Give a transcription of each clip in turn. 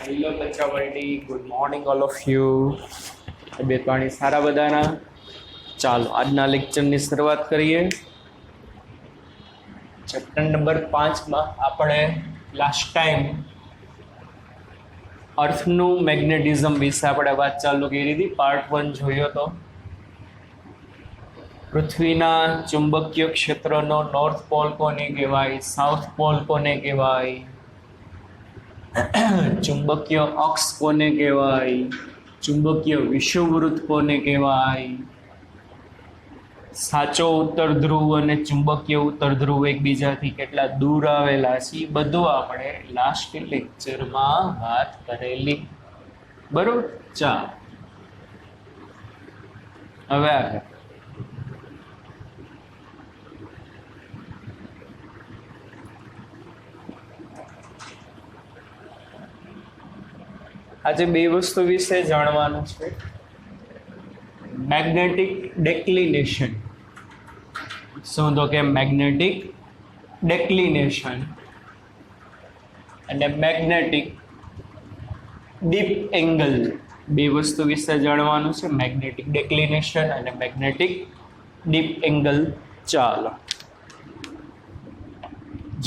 Hello બચ્ચા વર્લ્ડી, good morning all of you. તબિયત પાણી સારા બધાના? ચાલો આજના લેક્ચરની શરૂઆત કરીએ. ચેપ્ટર નંબર 5માં આપણે લાસ્ટ ટાઈમ અર્થનું મેગ્નેટિઝમ વિશે આપણે વાત ચાલુ કરી હતી. પાર્ટ 1 જોયો તો પૃથ્વીના ચુંબકીય ક્ષેત્રનો નોર્થ પોલ કોને કહેવાય, સાઉથ પોલ કોને કહેવાય, ચુંબકીય અક્ષ કોને કહેવાય, ચુંબકીય વિષુવવૃત્ત કોને કહેવાય, સાચો ઉત્તર ધ્રુવ અને ચુંબકીય ઉત્તર ધ્રુવ એકબીજાથી કેટલા દૂર આવેલા છે, બધું આપણે લાસ્ટ લેક્ચરમાં વાત કરેલી. બરોબર, ચાલો હવે આગળ. આજે બે વસ્તુ વિશે જાણવાનું છે. મેગ્નેટિક ડેક્લિનેશન. શું તો કે મેગ્નેટિક ડેક્લિનેશન અને મેગ્નેટિક ડીપ એંગલ, બે વસ્તુ વિશે જાણવાનું છે. મેગ્નેટિક ડેક્લિનેશન અને મેગ્નેટિક ડીપ એંગલ. ચાલો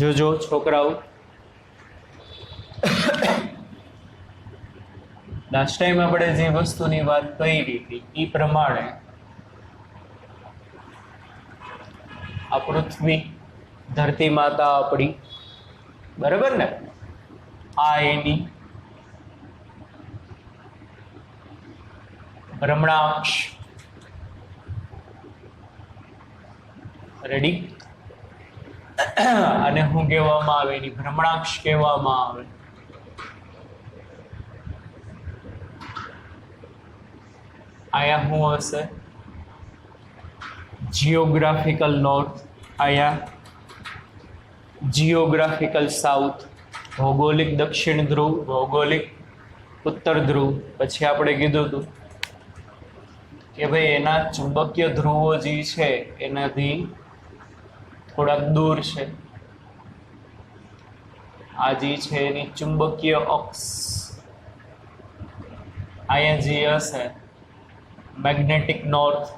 જોજો છોકરાઓ, લાસ્ટ ટાઈમ આપણે જે વસ્તુની વાત કરી હતી એ પ્રમાણે આ પૃથ્વી, ધરતી માતા આપણી, બરાબર ને, આ એની ભ્રમણાક્ષ, રેડી, અને શું કહેવામાં આવે, એની ભ્રમણાક્ષ કહેવામાં આવે. આયા શું હશે? જીઓગ્રાફિકલ નોર્થ, આયા જીઓગ્રાફિકલ સાઉથ, ભૌગોલિક દક્ષિણ ધ્રુવ, ભૌગોલિક ઉત્તર ધ્રુવ. પછી આપણે કીધું હતું કે ભાઈ એના ચુંબકીય ધ્રુવો જે છે એનાથી થોડાક દૂર છે. આ જે છે એની ચુંબકીય અક્ષ, અહીંયા જે હશે મેગ્નેટિક નોર્થ,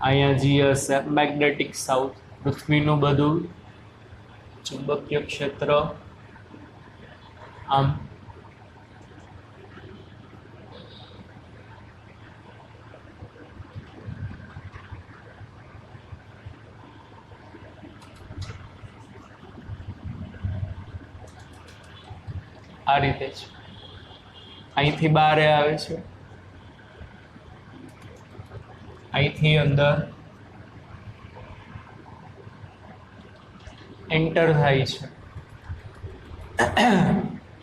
અહીંયા જે હશે મેગ્નેટિક સાઉથ. પૃથ્વીનું બધું ચુંબકીય ક્ષેત્ર આમ આ રીતે છે. અહીંથી બહાર આવે છે, અહીંથી અંદર એન્ટર થાય છે.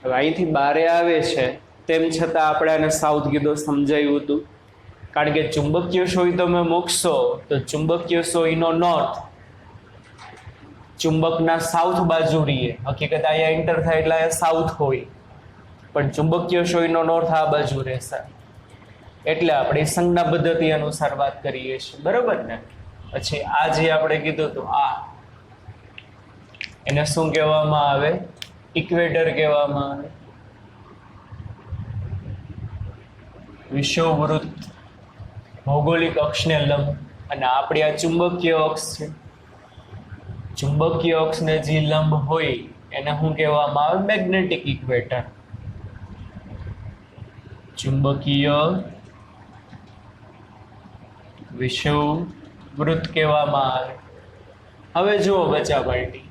હવે અહીંથી બહાર આવે છે તેમ છતાં આપણે આને સાઉથ કીધો, સમજાયું હતું. કારણ કે ચુંબકીય સોય તમે મૂકશો તો ચુંબકીય સોયનો નોર્થ ચુંબકના સાઉથ બાજુ રહીએ. હકીકત અહીંયા એન્ટર થાય એટલે અહીંયા સાઉથ હોય, પણ ચુંબકીય સોયનો નોર્થ આ બાજુ રહેશે. એટલે આપણે સંજ્ઞા પદ્ધતિ અનુસાર વાત કરીએ છીએ, બરોબર ને. પછી આ જે આપણે કીધું હતું આ, એને શું કહેવામાં આવે? ઇક્વેટર કહેવામાં આવે. વિષુવવૃત્ત ભૌગોલિક અક્ષને લંબ, અને આપણી આ ચુંબકીય અક્ષ છે. ચુંબકીય અક્ષને જે લંબ હોય એને શું કહેવામાં આવે? Magnetic equator. ચુંબકીય વિષુવવૃત્ત કહેવામાં આવે. હવે જુઓ બચ્ચા પાર્ટી,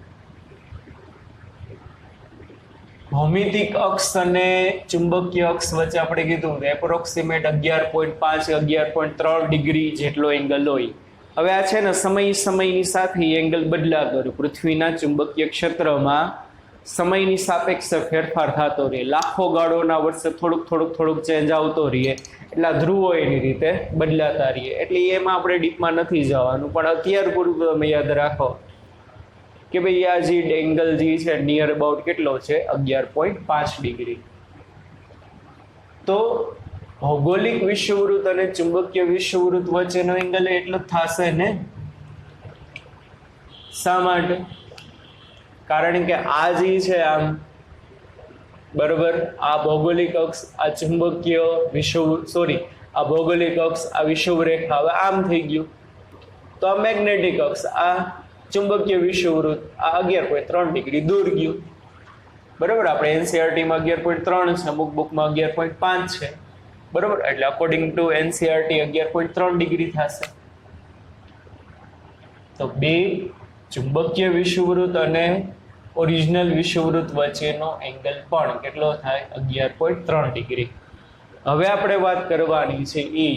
ભૌમિતિક અક્ષ અને ચુંબકીય અક્ષ વચ્ચે આપણે કીધું એપ્રોક્સિમેટ 11.5 11.3 ડિગ્રી જેટલો એંગલ હોય. હવે આ છે ને સમયની સાથે એંગલ બદલા કરે. પૃથ્વીના ચુંબકીય ક્ષેત્રમાં સમયની સાપેક્ષે ફેરફાર થતો રહે. લાખો ગાળોના વર્ષે થોડુંક ચેન્જ આવતો રહીએ. એટલા ધ્રુવો એની રીતે બદલાતા રહીએ. એટલે એમાં આપણે ડીપમાં નથી જવાનું, પણ અત્યાર પૂરતું તમે યાદ રાખો કે ભાઈ આ જે એંગલ જે છે નિયર અબાઉટ કેટલો છે? 11.5 ડિગ્રી. તો ભૌગોલિક વિષુવવૃત્ત અને ચુંબકીય વિષુવવૃત્ત વચ્ચેનો એંગલ એટલો જ થશે ને. શા માટે? કારણ કે આ જે છે આમ બરોબર, આ ભૌગોલિક અક્ષ, આ ચુંબકીય આ ભૌગોલિક અક્ષ, આ વિષુવવૃત્ત રેખા. હવે આમ થઈ ગયું તો આ મેગ્નેટિક અક્ષ, આ ચુંબકીય વિષુવવૃત્ત, આ 11.3 ડિગ્રી દૂર ગયું. બરોબર, આપણે એનસીઆરટી માં 11.3 છે, અમુક બુકમાં 11.5 છે. બરોબર, એટલે અકોર્ડિંગ ટુ એનસીઆરટી 11.3 ડિગ્રી થશે. તો બે ચુંબકીય વિષુવવૃત્ત અને ઓરિજિનલ વિષુવવૃત્ત વચ્ચેનો એંગલ પણ કેટલો થાય? 11.3 ડિગ્રી. હવે આપણે વાત કરવાની છે એ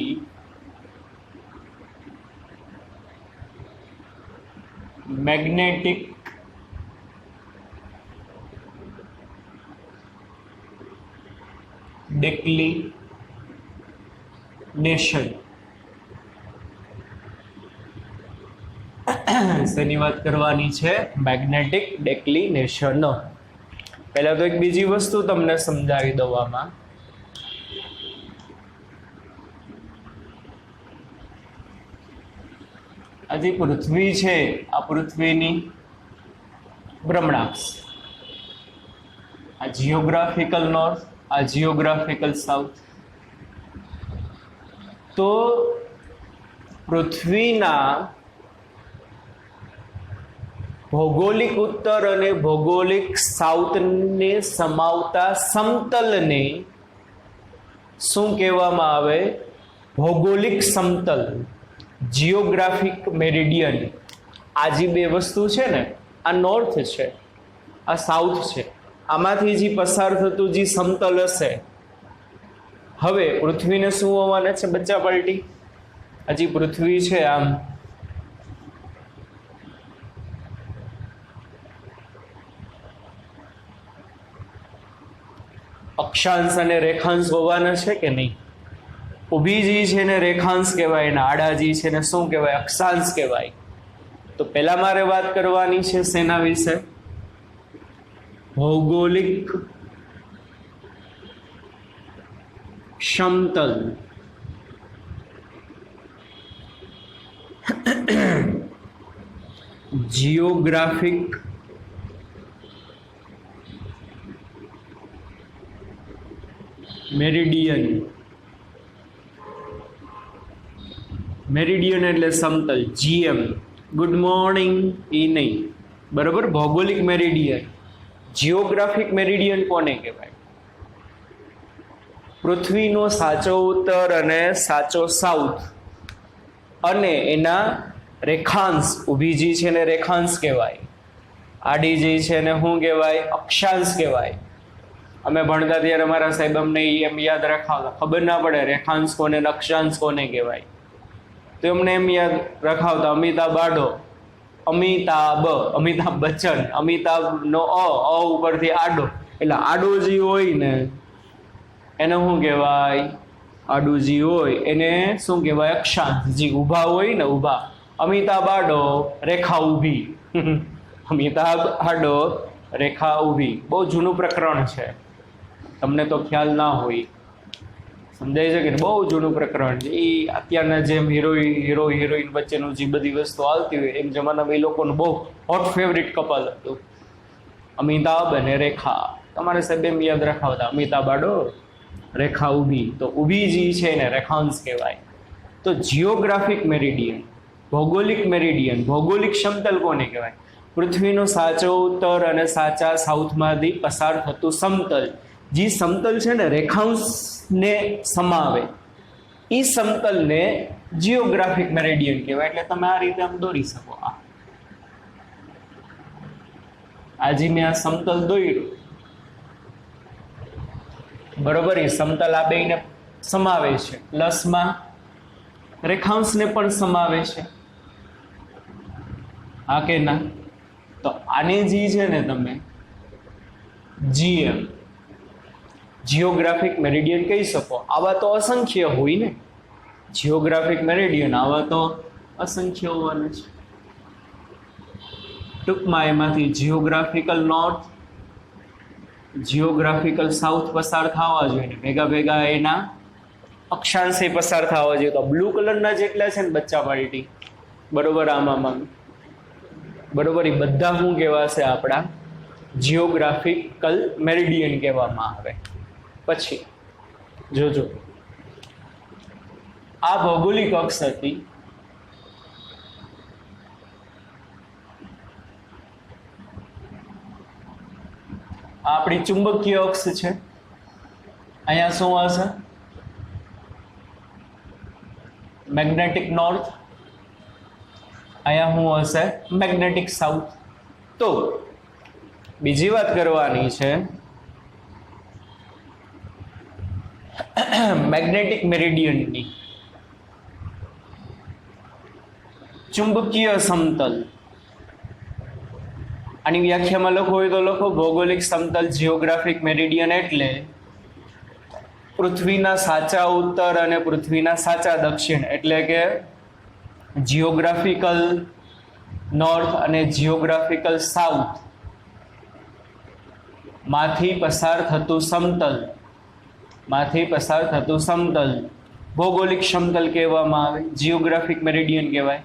મેગ્નેટિક ડિક્લિનેશન. શેની વાત કરવાની છે? Magnetic declination. પહેલા તો એક બીજી વસ્તુ તમને સમજાવી દઉં. આમાં આ જે પૃથ્વી છે, આ પૃથ્વીની ભ્રમણાક્ષ, આ જીઓગ્રાફિકલ નોર્થ, આ જીઓગ્રાફિકલ સાઉથ. તો પૃથ્વીના ભૌગોલિક ઉત્તર અને ભૌગોલિક સાઉથને સમાવતા સમતલને શું કહેવામાં આવે? ભૌગોલિક સમતલ, જીઓગ્રાફિક મેરિડિયન. આ જે બે વસ્તુ છે ને, આ નોર્થ છે, આ સાઉથ છે, આમાંથી જે પસાર થતું જે સમતલ હશે. હવે પૃથ્વીને શું હોવાના છે બચ્ચા પલટી? હજી પૃથ્વી છે આમ અક્ષાંશ અને રેખાંશ હોવાના છે કે નહીં? ઊભી જી છે ને રેખાંશ કહેવાય, ને આડા જી છે ને શું કહેવાય? અક્ષાંશ કહેવાય. તો પહેલા મારે વાત કરવાની છે શેના વિશે? ભૌગોલિક સમતલ. Geographic meridian. મેરિડિયન એટલે સમતલ, જીએમ. ગુડ મોર્નિંગ એ નહીં, બરોબર. ભૌગોલિક મેરિડિયન. જીઓગ્રાફિક મેરિડિયન કોને કહેવાય? પૃથ્વીનો સાચો ઉત્તર અને સાચો સાઉથ અને એના રેખાંશ. ઊભી જી છે ને રેખાંશ કહેવાય, આડી જી છે ને શું કહેવાય? અક્ષાંશ કહેવાય. અમે ભણતા ત્યારે અમારા સાહેબ અમને એમ યાદ રખાવતા, ખબર ના પડે રેખાંશ કોને ને અક્ષાંશ કોને કહેવાય, તો એમને એમ યાદ રખાવતા અમિતાભ આડો, અમિતાભ બચ્ચન, અમિતાભ નો અ ઉપરથી આડો, એટલે આડો જે હોય ને એને શું કહેવાય? આડું જે હોય એને શું કહેવાય? અક્ષાંશ. જે ઊભા હોય ને, ઊભા. અમિતાભ આડો, રેખા ઊભી. અમિતાભ આડો, રેખા ઊભી. બહુ જૂનું પ્રકરણ છે, તમને તો ખ્યાલ ના હોય. સમજાય છે કે બહુ જૂનું પ્રકરણ છે. એ અત્યારના જેમ હીરો હિરોઈન વચ્ચેનું જે બધી વસ્તુ આવતી હોય એમ જમાનામાં એ લોકોનું બહુ હોટ ફેવરિટ કપલ હતું, અમિતાભ અને રેખા. તમારે સાહેબ એમ યાદ રખાવતા અમિતાભ આડો, રેખા ઊભી. તો ઊભી જે છે એને રેખાંશ કહેવાય. તો જીઓગ્રાફિક મેરિડિયન, ભૌગોલિક મેરિડિયન, ભૌગોલિક સમતલ કોને કહેવાય? પૃથ્વીનો સાચો ઉત્તર અને સાચા સાઉથમાંથી પસાર થતું સમતલ. જે સમતલ છે ને રેખાંશને સમાવે, એ સમતલને જીઓગ્રાફિક મેરિડિયન કહેવાય. એટલે તમે આ રીતે આમ દોરી શકો. આજે મેં આ સમતલ દોર્યું, બરોબર. એ સમતલ આ બેને સમાવે છે, પ્લસમાં રેખાંશને પણ સમાવે છે, હા કે ના? તો આને જી છે ને તમે જીએમ, જીઓગ્રાફિક મેરિડિયન કહી શકો. આવા તો અસંખ્ય હોય ને, જીઓગ્રાફિક મેરિડિયન આવા તો અસંખ્ય હોવાના છે. ટૂંકમાં એમાંથી જીઓગ્રાફિકલ નોર્થ, જીઓગ્રાફિકલ સાઉથ પસાર થવા જોઈએ, ભેગા ભેગા એના અક્ષાંશે પસાર થવા જોઈએ. તો બ્લુ કલરના જેટલા છે ને બચ્ચા પાર્ટી, બરોબર, આમાં બરોબર, એ બધા શું કહેવાશે? આપણા જિયોગ્રાફિકલ મેરિડિયન કહેવામાં આવે. પછી જોજો, આ ભૌગોલિક અક્ષ હતી. આ આપણી ચુંબકીય અક્ષ છે. અહીંયા શું હશે? Magnetic north. અહીંયા શું હશે? Magnetic south. તો બીજી વાત કરવાની છે, મેગ્નેટિક મેરિડિયનની. ચુંબકીય સમતલ, આની વ્યાખ્યામાં લખો હોય તો લખો, ભૌગોલિક સમતલ જિયોગ્રાફિક મેરિડિયન એટલે પૃથ્વીના સાચા ઉત્તર અને પૃથ્વીના સાચા દક્ષિણ, એટલે કે જિયોગ્રાફિકલ નોર્થ અને જિયોગ્રાફિકલ સાઉથ માંથી પસાર થતું સમતલ ભૌગોલિક સમતલ કહેવામાં આવે. જિયોગ્રાફિક મેરિડિયન કહેવાય.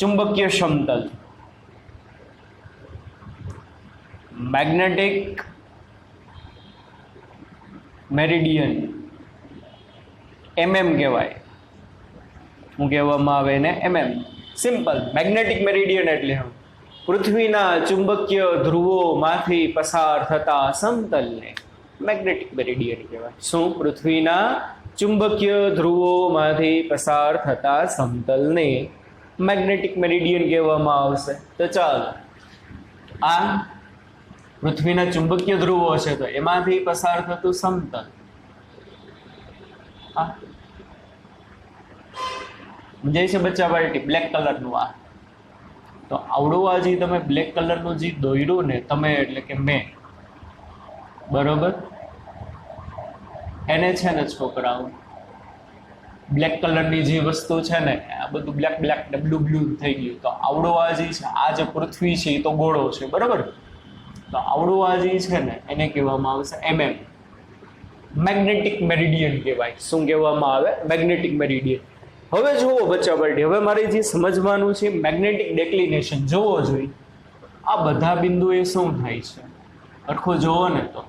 ચુંબકીય સમતલ મેગ્નેટિક મેરિડિયન MM કહેવાય. શું કહેવામાં આવે ને? MM. સિમ્પલ. મેગ્નેટિક મેરિડિયન એટલે પૃથ્વીના ચુંબકીય ધ્રુવોમાંથી પસાર થતા સમતલને મેગ્નેટિક મેરિડિયન કહેવાય. શું? પૃથ્વીના ચુંબકીય ધ્રુવોમાંથી પસાર થતા સમતલને મેગ્નેટિક મેરિડિયન કહેવામાં આવશે. તો ચાલો, આ પૃથ્વીના ચુંબકીય ધ્રુવો છે તો એમાંથી પસાર થતું સમતલ. સમજાય છે બચ્ચા પાર્ટી? બ્લેક કલરનું આ તો આવડું આ જે તમે બ્લેક કલરનું જે દોર્યું ને તમે, એટલે કે મેં, બરોબર, એને છે ને છોકરાઓ બ્લેક કલરની જે વસ્તુ છે ને આ બધું બ્લેક બ્લેક બ્લુ બ્લુ થઈ ગયું. તો આવડો આ જે છે, આ જે પૃથ્વી છે એ તો ગોળો છે, બરોબર. તો આવડું આ જે છે ને એને કહેવામાં આવશે MM. મેગ્નેટિક મેરિડિયન કહેવાય. શું કહેવામાં આવે? Magnetic meridian. હવે જુઓ બચ્ચા પાર્ટી, હવે મારે જે સમજવાનું છે મેગ્નેટિક ડેક્લિનેશન જોવો જોઈએ. આ બધા બિંદુએ શું થાય છે સરખું જોવો ને, તો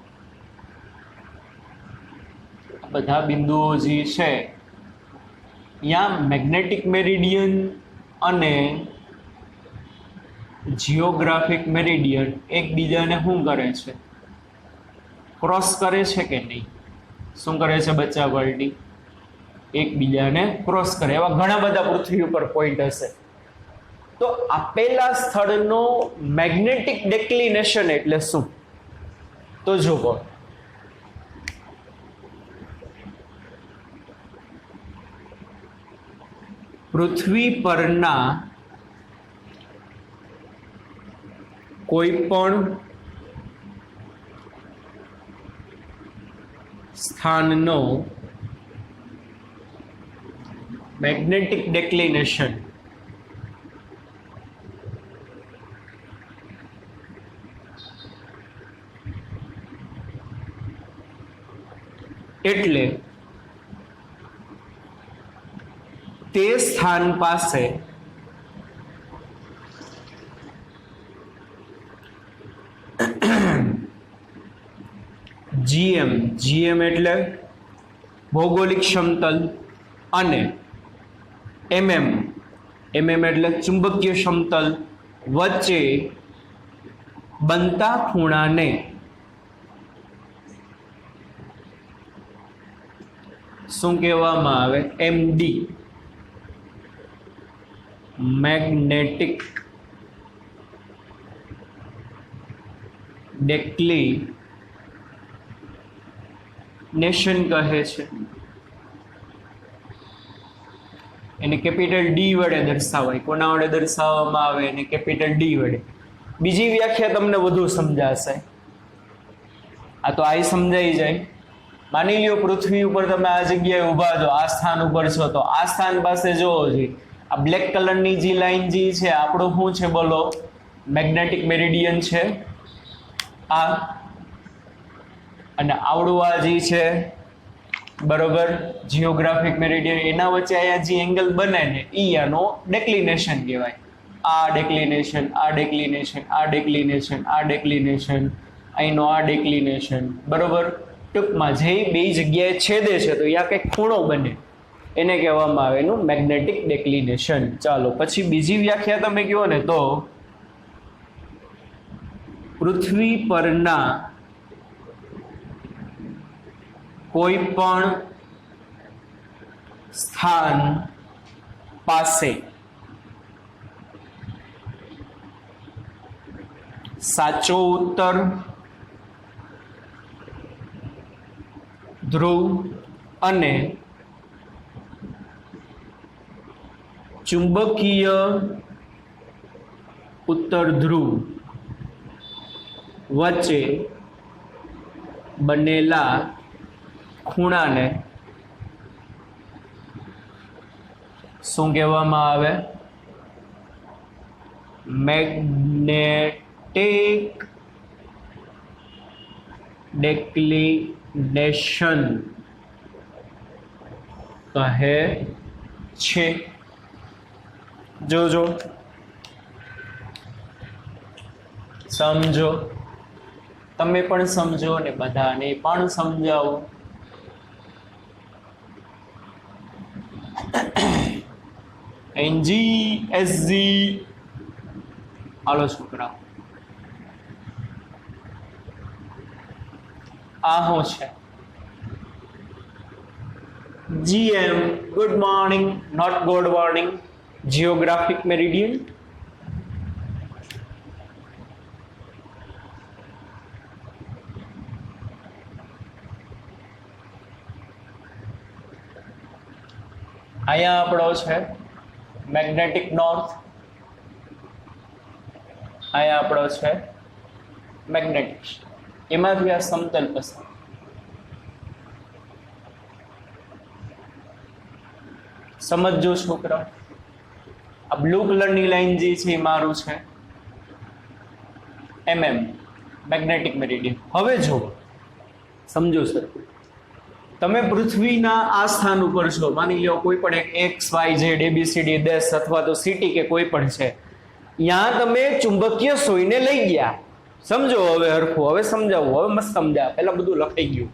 બધા બિંદુઓ જે છે ત્યાં મેગ્નેટિક મેરિડિયન અને જિયોગ્રાફિક મેરિડિયન એકબીજાને શું કરે છે? ક્રોસ કરે છે કે નહીં? શું કરે છે બચ્ચા પાર્ટી? એકબીજાને ક્રોસ કરે. એવા ઘણા બધા પૃથ્વી ઉપર પોઈન્ટ હશે. તો આપેલા સ્થળનો મેગ્નેટિક ડેક્લિનેશન એટલે શું? તો જુઓ, પૃથ્વી પરના કોઈ પણ સ્થાનનો મેગ્નેટિક ડેક્લિનેશન એટલે તે સ્થાન પાસે GM એટલે ભૌગોલિક સમતલ અને MM એટલે ચુંબકીય સમતલ વચ્ચે બનતા ખૂણાને શું કહેવામાં આવે? MD. મેગ્નેટિક ડેક્લિનેશન કહે છે. એને કેપિટલ D વડે દર્શાવાય. કોના વડે દર્શાવવામાં આવે? એને કેપિટલ D વડે. બીજી વ્યાખ્યા તમને વધુ સમજાશે. આ તો આ સમજાઈ જાય. માની લ્યો પૃથ્વી ઉપર તમે આ જગ્યાએ ઊભા છો, આ સ્થાન ઉપર છો, તો આ સ્થાન પાસે જોવો જોઈએ આ બ્લેક કલરની જે લાઈન જે છે આપણું શું છે બોલો? મેગ્નેટિક મેરિડિયન છે આ. અને આવડું આ જે છે બરોબર જિયોગ્રાફિક મેરિડિયન, એના વચ્ચે અહીંયા જે એંગલ બને ને એ આનો ડેક્લિનેશન કહેવાય. આ ડેક્લિનેશન, આ ડેક્લિનેશન, આ ડેક્લિનેશન, આ ડેક્લિનેશન, અહીંનો આ ડિક્લિનેશન, બરોબર. ટૂંકમાં જે બે જગ્યાએ છેદે છે તો ત્યાં કંઈક ખૂણો બને, એને કહેવામાં આવે એનું મેગ્નેટિક ડિક્લિનેશન. ચાલો પછી બીજી વ્યાખ્યા તમે કહો ને તો પૃથ્વી પરના કોઈ પણ સ્થાન પાસે સાચો ઉત્તર ધ્રુવ અને ચુંબકીય ઉત્તર ધ્રુવ વચ્ચે બનેલા ખૂણાને શું કહેવામાં આવે? મેગ્નેટિક ડિક્લિનેશન કહે છે. જોજો, સમજો, તમે પણ સમજો ને બધાને પણ સમજાવો. એનજી એસજી હાલો છોકરા, આ શું છે? GM, good morning, not good morning. Geographic meridian, અહીંયા આપણો છે મેગ્નેટિક નોર્થ, અહીંયા આપણો છે મેગ્નેટિક. એમાંથી આ સમતલ પસંદ. સમજો છોકરા, આ બ્લુ કલરની લાઈન જે છે એ મારું છે MM મેગ્નેટિક મેરિડિયન. હવે જુઓ, સમજો સર, તમે પૃથ્વીના આ સ્થાન ઉપર છો, માની લો કોઈ પણ એક XYZ ABCD દેશ અથવા તો સિટી કે કોઈ પણ છે, ત્યાં તમે ચુંબકીય સોયને લઈ ગયા. સમજો હવે હરખું, હવે સમજાવું, હવે મસ્ત સમજા, પહેલા બધું લખાઈ ગયું.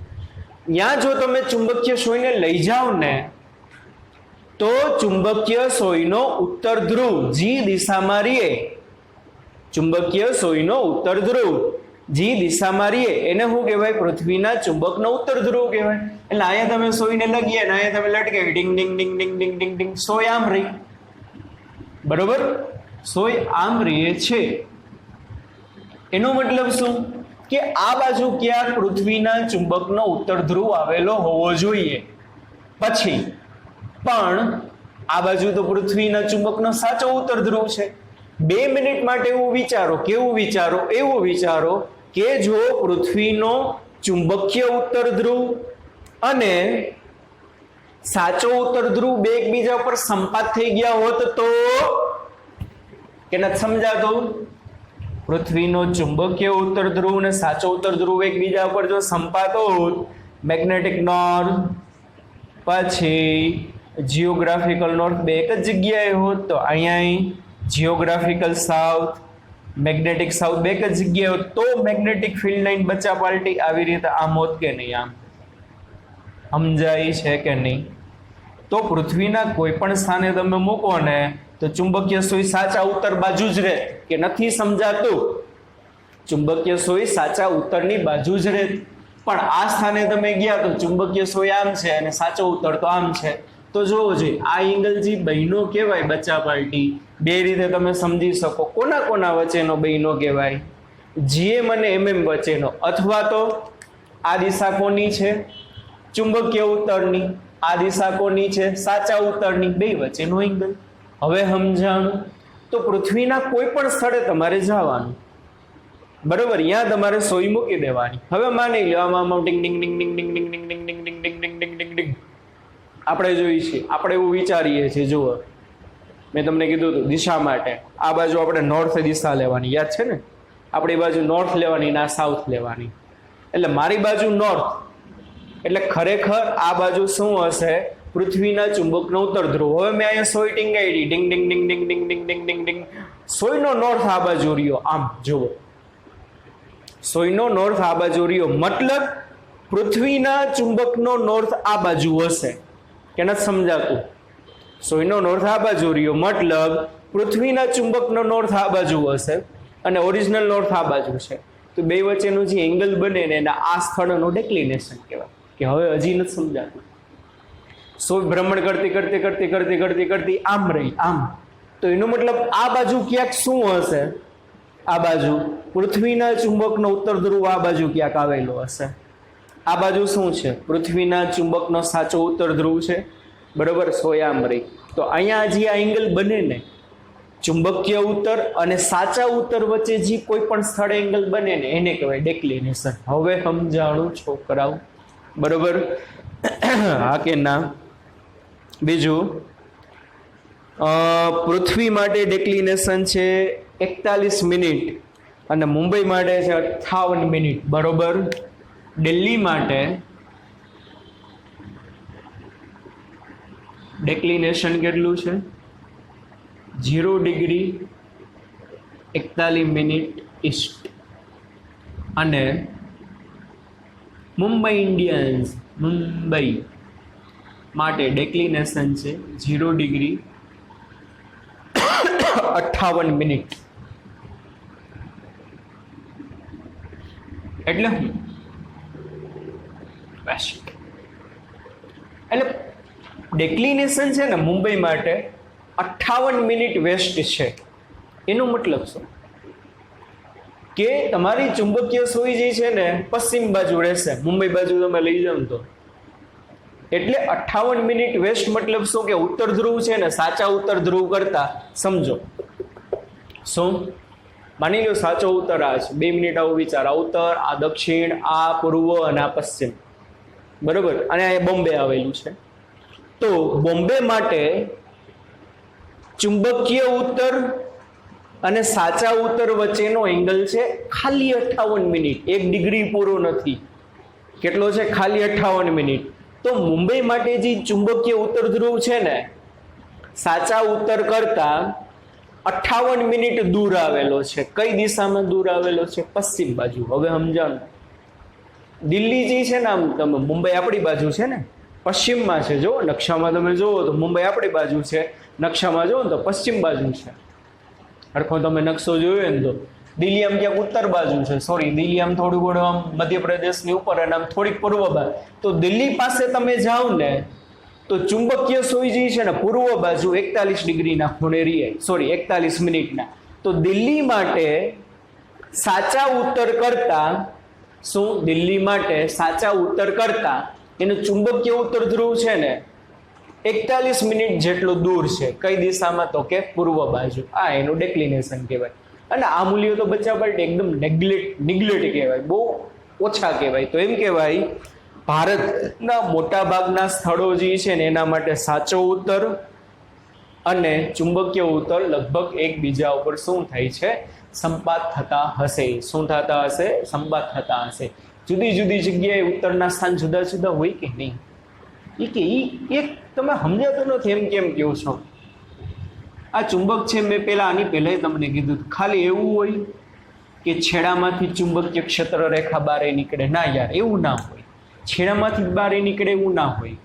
ત્યાં જો તમે ચુંબકીય સોયને લઈ જાઓ ને તો ચુંબકીય સોયનો ઉત્તર ધ્રુવ જી દિશામાં રહે, ચુંબકીય સોયનો ઉત્તર ધ્રુવ જી દિશામાં રહે, એને શું કહેવાય? પૃથ્વીના ચુંબકનો ઉત્તર ધ્રુવ કહેવાય. એટલે અહીંયા તમે સોયને લગીએ ને અહીંયા તમે લટકાવી, ડિંગ ડિંગ ડિંગ ડિંગ ડિંગ ડિંગ ડિંગ, સોય આમ રહી, બરોબર? સોય આમ રહે છે. એનો મતલબ શું કે આ બાજુ ક્યાંક પૃથ્વીના ચુંબકનો ઉત્તર ધ્રુવ આવેલો હોવો જોઈએ. પછી પણ આ બાજુ તો પૃથ્વીના ચુંબકનો સાચો ઉત્તર ધ્રુવ છે. 2 મિનિટ માટે એવું વિચારો, કેવું વિચારો? એવું વિચારો કે જો પૃથ્વીનો ચુંબકીય ઉત્તર ધ્રુવ અને સાચો ઉત્તર ધ્રુવ બે એકબીજા ઉપર સંપાત થઈ ગયા હોત તો કે નથી સમજાતું? પૃથ્વીનો ચુંબકીય ઉત્તર ધ્રુવ અને સાચો ઉત્તર ધ્રુવ એકબીજા ઉપર જો સંપાત હોત, મેગ્નેટિક નોર્થ પછી જીઓગ્રાફિકલ નોર્થ બે એક જ જગ્યાએ હોત, તો અહીંયા જીઓગ્રાફિકલ સાઉથ, મેગ્નેટિક સાઉથ બે એક જ જગ્યાએ હોત, તો મેગ્નેટિક ફિલ્ડ લાઈન બચા પાલટી આવી રીતે આમ હોત કે નહીં? આમ સમજાય છે કે નહીં? તો પૃથ્વીના કોઈ પણ સ્થાને તમે મૂકો ને તો ચુંબકીય સોય સાચા ઉત્તર બાજુ જ રહે. કે નથી સમજાતું? ચુંબકીય સોય સાચા ઉત્તરની બાજુ જ રહે. પણ આ સ્થાને તમે ગયા તો ચુંબકીય સોય આમ છે અને સાચો ઉત્તર તો આમ છે. તો જોવો જોઈએ, આ એંગલ જે બહેનો કહેવાય બચા પાલટી, બે રીતે તમે સમજી શકો. કોના કોના વચ્ચેનો બહેનો કહેવાય? GM અને MM વચ્ચેનો. અથવા તો આ દિશા કોની છે? ચુંબકીય ઉત્તરની. આ દિશા કોની છે? સાચા ઉત્તરની. બે વચ્ચેનો એંગલ. હવે સમજાણું? તો પૃથ્વીના કોઈ પણ સ્થળે તમારે જવાનું, બરોબર? ત્યાં તમારે સોય મૂકી દેવાની. હવે માની લો આમાં ડિંગ ડિંગ ડિંગ ડિંગ ડિંગ ડિંગ ડિંગ ડિંગ ડિંગ ડિંગ ડિંગ ડિંગ ડિંગ ડિંગ ડિંગ આપણે જોઈએ છીએ, આપણે એવું વિચારીએ છીએ. જુઓ, મેં તમને કીધું હતું દિશા માટે આ બાજુ આપણે નોર્થ દિશા લેવાની, યાદ છે ને? આપણી બાજુ નોર્થ લેવાની ના સાઉથ લેવાની. એટલે મારી બાજુ નોર્થ, એટલે ખરેખર આ બાજુ શું હશે? પૃથ્વીના ચુંબકનો ઉત્તર ધ્રુવ. હવે મેં અહીંયા સોય ટીંગાડી, ડિંગ ડિંગ ડિંગ ડિંગ ડિંગ ડિંગ ડિંગ ડિંગ ડિંગ. સોયનો નોર્થ આ બાજુ રહ્યો, આમ જુઓ, સોયનો નોર્થ આ બાજુ રહ્યો, મતલબ પૃથ્વીના ચુંબકનો નોર્થ આ બાજુ હશે કે નથી સમજાતું? સોયનો નોર્થ આ બાજુ રહ્યો, મતલબ પૃથ્વીના ચુંબકનો નોર્થ આ બાજુ હશે અને ઓરિજિનલ નોર્થ આ બાજુ છે. તો બે વચ્ચેનું જે એંગલ બને ને એના આ સ્થળનું ડેક્લિનેશન કહેવાય. કે હવે હજી નથી સમજાતું. સોય ભ્રમણ કરતી કરતી કરતી કરતી કરતી કરતી આમ રહી, આમ. તો એનો મતલબ આ બાજુ ક્યાંક શું હશે? આ બાજુ પૃથ્વીના ચુંબકનો ઉત્તર ધ્રુવ આ બાજુ ક્યાંક આવેલો હશે. આ બાજુ શું છે? પૃથ્વીના ચુંબકનો સાચો ઉત્તર ધ્રુવ છે, બરોબર? સોય આમ રહી. તો અહીંયા જે આ એંગલ બને ને, ચુંબકીય ઉત્તર અને સાચા ઉત્તર વચ્ચે જે કોઈ પણ સ્થળે એંગલ બને ને એને કહેવાય ડેક્લિનેશન. હવે સમજાણું છોકરાઓ, બરોબર? હા કે ના? બીજું, પૃથ્વી માટે ડેક્લિનેશન છે 41 મિનિટ અને મુંબઈ માટે છે 58 મિનિટ, બરોબર? દિલ્હી માટે ડેક્લિનેશન કેટલું છે? 0 ડિગ્રી 41 મિનિટ ઈસ્ટ. અને મુંબઈ ઇન્ડિયન્સ મુંબઈ માટે ડેક્લિનેશન છે 0 ડિગ્રી 58 મિનિટ. એટલે વેસ્ટ. એટલે ડેક્લિનેશન છે ને મુંબઈ માટે 58 મિનિટ વેસ્ટ છે. એનો મતલબ શું? કે તમારી ચુંબકીય સોય જે છે ને પશ્ચિમ બાજુ રહેશે, મુંબઈ બાજુ તમે લઈ જાઓ તો. એટલે 58 મિનિટ વેસ્ટ મતલબ શું? કે ઉત્તર ધ્રુવ છે ને સાચા ઉત્તર ધ્રુવ કરતા, સમજો શું? માની લો સાચો ઉત્તર આ છે, 2 મિનિટ આવું વિચાર. આ ઉત્તર, આ દક્ષિણ, આ પૂર્વ અને આ પશ્ચિમ, બરોબર? અને આ બોમ્બે આવેલું છે. તો બોમ્બે માટે ચુંબકીય ઉત્તર અને સાચા ઉત્તર વચ્ચેનો એંગલ છે ખાલી 58 મિનિટ. 1 ડિગ્રી પૂરો નથી. કેટલો છે? ખાલી 58 મિનિટ. તો મુંબઈ માટે જે ચુંબકીય ઉત્તર ધ્રુવ છે ને સાચા ઉત્તર કરતા 58 મિનિટ દૂર આવેલો છે. કઈ દિશામાં દૂર આવેલો છે? પશ્ચિમ બાજુ. હવે સમજાણું. દિલ્હી જે છે ને, આમ તમે મુંબઈ આપણી બાજુ છે ને, પશ્ચિમમાં છે. જો નકશામાં તમે જુઓ તો મુંબઈ આપણી બાજુ છે, નકશામાં જુઓ ને તો પશ્ચિમ બાજુ છે. હરખો તમે નકશો જોયો ને તો દિલ્હી આમ ક્યાંક ઉત્તર બાજુ છે. સોરી, દિલ્હી આમ થોડું ઘણું આમ મધ્યપ્રદેશની ઉપર અને આમ થોડીક પૂર્વ બાજુ. તો દિલ્હી પાસે તમે જાઓ ને તો ચુંબકીય સોય જે છે ને પૂર્વ બાજુ 41 ડિગ્રીના ખૂણે રહે. સોરી, 41 મિનિટના. તો દિલ્હી માટે સાચા ઉત્તર કરતા શું? દિલ્હી માટે સાચા ઉત્તર કરતા એનું ચુંબકીય ઉત્તર ધ્રુવ છે ને 41 મિનિટ જેટલો દૂર છે. કઈ દિશામાં? તો કે પૂર્વ બાજુ. આ એનું ડેક્લિનેશન કહેવાય. અને આ મૂલ્યો તો બચ્ચા પાર્ટી એકદમ નિગ્લેક્ટ કહેવાય, બહુ ઓછા કહેવાય. તો એમ કહેવાય ભારતના મોટા ભાગના સ્થળો જે છે ને એના માટે સાચો ઉત્તર અને ચુંબકીય ઉત્તર લગભગ એકબીજા ઉપર શું થાય છે? સંપાત થતા હશે. શું થતા હશે? સંપાત થતા હશે. જુદી જુદી જગ્યાએ ઉત્તરના સ્થાન જુદા જુદા હોય કે નહીં? એક તમે સમજાતું નથી એમ કેમ કહો છો? આ ચુંબક છે, મેં આની પહેલા તમને કીધું, ખાલી એવું હોય કે છેડામાંથી ચુંબકીય ક્ષેત્ર રેખા બારે નીકળે? ના યાર, એવું ના હોય. છેડામાંથી બારે નીકળે એવું ના હોય.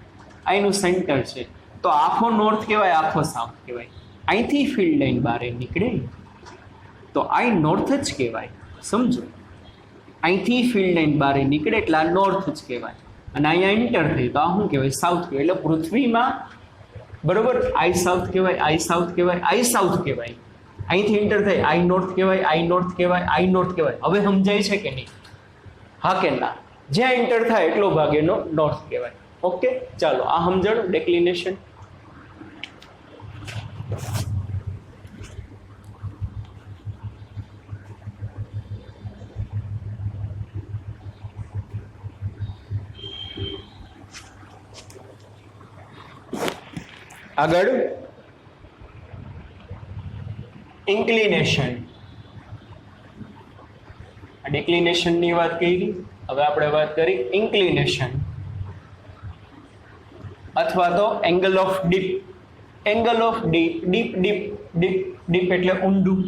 આ એનું સેન્ટર છે. તો આખો નોર્થ કહેવાય, આખો સાઉથ કહેવાય. અહીંથી ફિલ્ડ લાઈન બારે નીકળે તો આ નોર્થ જ કહેવાય. સમજો, અહીંથી ફિલ્ડ લાઈન બારે નીકળે એટલે આ નોર્થ જ કહેવાય. અને અહીંયા એન્ટર થઈ તો આ શું કહેવાય? સાઉથ કહેવાય. એટલે પૃથ્વીમાં, બરોબર, આઈ સાઉથ કહેવાય, આઈ સાઉથ કહેવાય, આઈ સાઉથ કહેવાય. અહીંથી એન્ટર થાય આઈ નોર્થ કહેવાય, આઈ નોર્થ કહેવાય, આઈ નોર્થ કહેવાય. હવે સમજાય છે કે નહીં? હા કે ના? જ્યાં એન્ટર થાય એટલો ભાગ એનો નોર્થ કહેવાય. ઓકે, ચાલો આ સમજાણું ડેક્લિનેશન. આગળ ઇન્ક્લિનેશન. ડેક્લિનેશન ની વાત કરી, હવે આપણે વાત કરી ઇન્ક્લિનેશન અથવા તો angle of deep. Angle of deep, deep deep deep deep એટલે ઊંડું.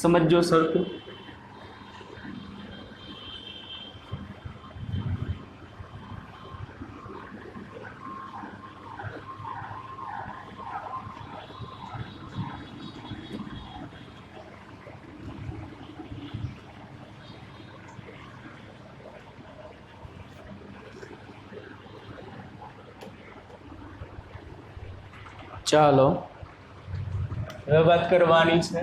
સમજો સરખું. ચાલો હવે વાત કરવાની છે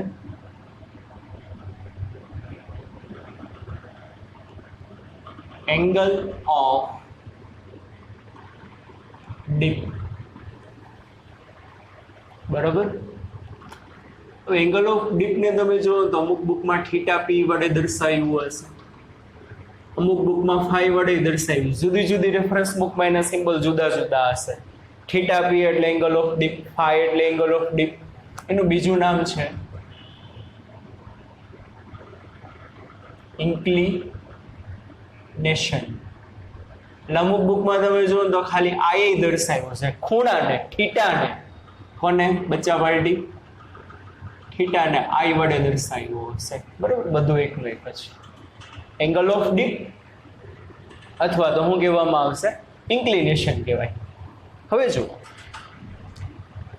એંગલ ઓફ ડીપ. બરાબર. તો એંગલ ઓફ ડીપ ને તમે જો તો અમુક બુકમાં થીટા પી વડે દર્શાવ્યું હશે, અમુક બુકમાં ફાઈ વડે દર્શાવ્યું. જુદી જુદી રેફરન્સ બુકમાં એના સિમ્બોલ જુદા જુદા હશે. થીટા પી એટલે એંગલ ઓફ ડીપ, ફાઈ એટલે એંગલ ઓફ ડીપ. એનું બીજું નામ છે ઇન્ક્લિનેશન. અમુક બુકમાં તમે જુઓ તો ખાલી આઈ દર્શાવ્યો છે, ખૂણાને થીટાને કોને બચ્ચા પાર્ટી થીટાને આઈ વડે દર્શાવ્યો હશે. બરાબર, બધું એકનું એક જ. એંગલ ઓફ ડીપ અથવા તો શું કહેવામાં આવશે, ઇન્ક્લિનેશન કહેવાય. હવે જુઓ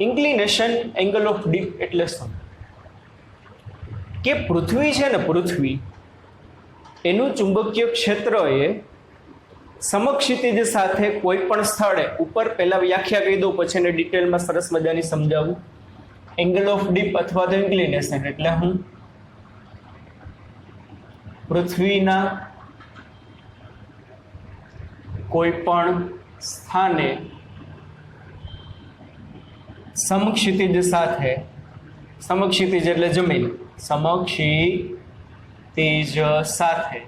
ઇન્ક્લિનેશન એંગલ ઓફ ડીપ એટલે શું કે પૃથ્વી છે ને, પૃથ્વી એનું ચુંબકીય ક્ષેત્ર એ સમક્ષિતિજ સાથે કોઈ પણ સ્થળે ઉપર પહેલા વ્યાખ્યા કહી દઉં પછી એને ડિટેલમાં સરસ મજાની સમજાવું. એંગલ ઓફ ડીપ અથવા તો ઇન્ક્લિનેશન એટલે હું પૃથ્વીના કોઈ પણ સ્થાને સમક્ષિતિજ સાથે, સમક્ષિતિજ એટલે જમીન, સમક્ષિતિજ સાથે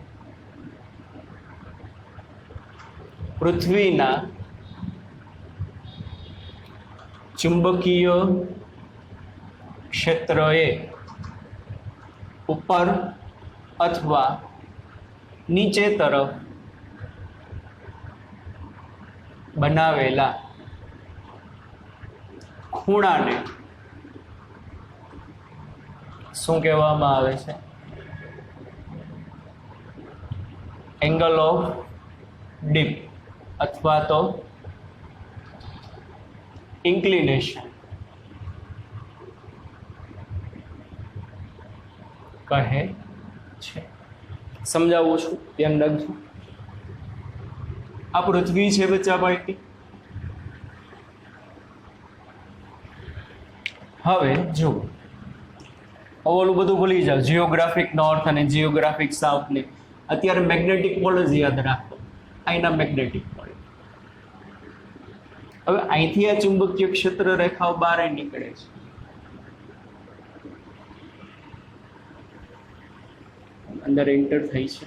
પૃથ્વીના ચુંબકીય ક્ષેત્રએ ઉપર અથવા નીચે તરફ બનાવેલા ખૂણાને શું કહેવામાં આવે છે, એંગલ ઓફ ડીપ અથવા તો ઇન્ક્લિનેશન કહે છે. સમજાવું છું, ધ્યાન રાખજો. આ પૃથ્વી છે બચ્ચા પાર્ટી. હવે જુઓ, ઓલું બધું ભૂલી જાઓ, જીઓગ્રાફિક નોર્થ અને જીઓગ્રાફિક સાઉથ ને. અત્યારે મેગ્નેટિક પોલ જ યાદ રાખો, અહીંના મેગ્નેટિક પોલ. હવે અહીંથી આ ચુંબકીય ક્ષેત્ર રેખાઓ બહાર નીકળે છે. અંદર એન્ટર થઈ છે.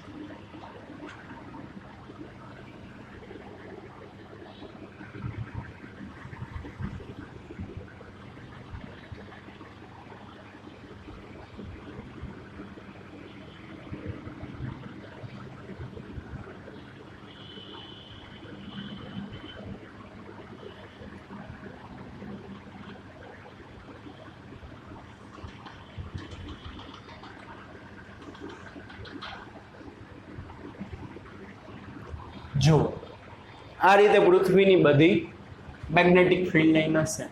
જુઓ, આ રીતે પૃથ્વીની બધી મેગ્નેટિક ફિલ્ડ લાઈન હશે.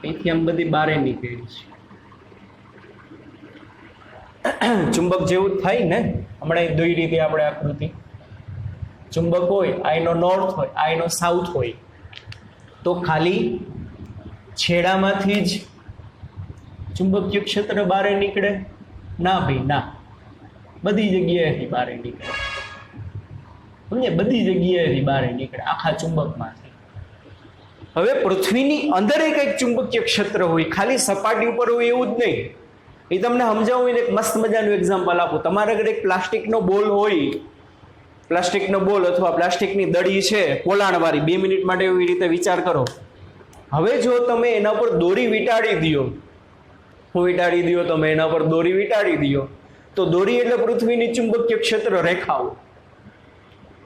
અહીંથી આમ બધી બારે નીકળી છે. ચુંબક જેવું જ થાય ને, હમણાં દોઈ રીતે આપણે આકૃતિ. ચુંબક હોય, આઈનો નોર્થ હોય, આઈનો સાઉથ હોય, તો ખાલી છેડામાંથી જ ચુંબકીય ક્ષેત્ર બહાર નીકળે? ના ભાઈ ના, બધી જગ્યાએથી બહાર નીકળે. સમજે? બધી જગ્યાએથી બહાર નીકળે, આખા ચુંબકમાંથી. હવે પૃથ્વીની અંદર કંઈક ચુંબકીય ક્ષેત્ર હોય, ખાલી સપાટી ઉપર હોય એવું જ નહીં. એ તમને સમજાવું એક મસ્ત મજાનું એક્ઝામ્પલ આપું. તમારા ઘરે એક પ્લાસ્ટિકનો બોલ હોય, પ્લાસ્ટિકનો બોલ અથવા પ્લાસ્ટિકની દડી છે પોલાણવાળી, 2 મિનિટ માટે એવી રીતે વિચાર કરો. હવે જો તમે એના પર દોરી વીંટાળી દો, હું વીંટાળી દો, તમે એના પર દોરી વીંટાળી દો, તો દોરી એટલે પૃથ્વીની ચુંબકીય ક્ષેત્ર રેખાઓ.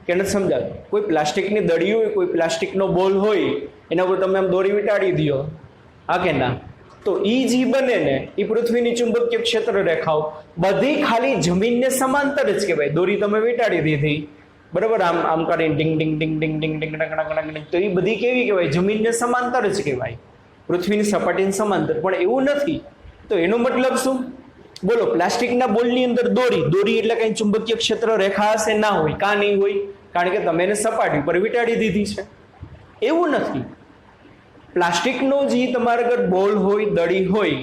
કે નથી સમજાતું? કોઈ પ્લાસ્ટિકની દડી હોય, કોઈ પ્લાસ્ટિકનો બોલ હોય, એના પર તમે આમ દોરી વીંટાળી દો, હા કે ના? તો ઈ જે બને ને એ પૃથ્વીની ચુંબકીય ક્ષેત્ર રેખાઓ બધી ખાલી જમીનને સમાંતર જ કહેવાય. દોરી તમે વીંટાળી દીધી, બરાબર, આમ આમ કરીને ડિંગ ડિંગ ડિંગ ડિંગ ડિંગ ડિંગ ડિંગ, તો એ બધી કેવી કહેવાય? જમીનને સમાંતર જ કહેવાય, પૃથ્વીની સપાટીને સમાંતર. પણ એવું નથી. તો એનો મતલબ શું? બોલો, પ્લાસ્ટિકના બોલની અંદર દોરી એટલે કઈ ચુંબકીય ક્ષેત્ર રેખા હશે? ના હોય. કાં નહીં હોય? કારણ કે તમે એને સપાટી પર વીંટાળી દીધી છે. એવું નથી. પ્લાસ્ટિકનો જે તમારા આગળ બોલ હોય, દડી હોય,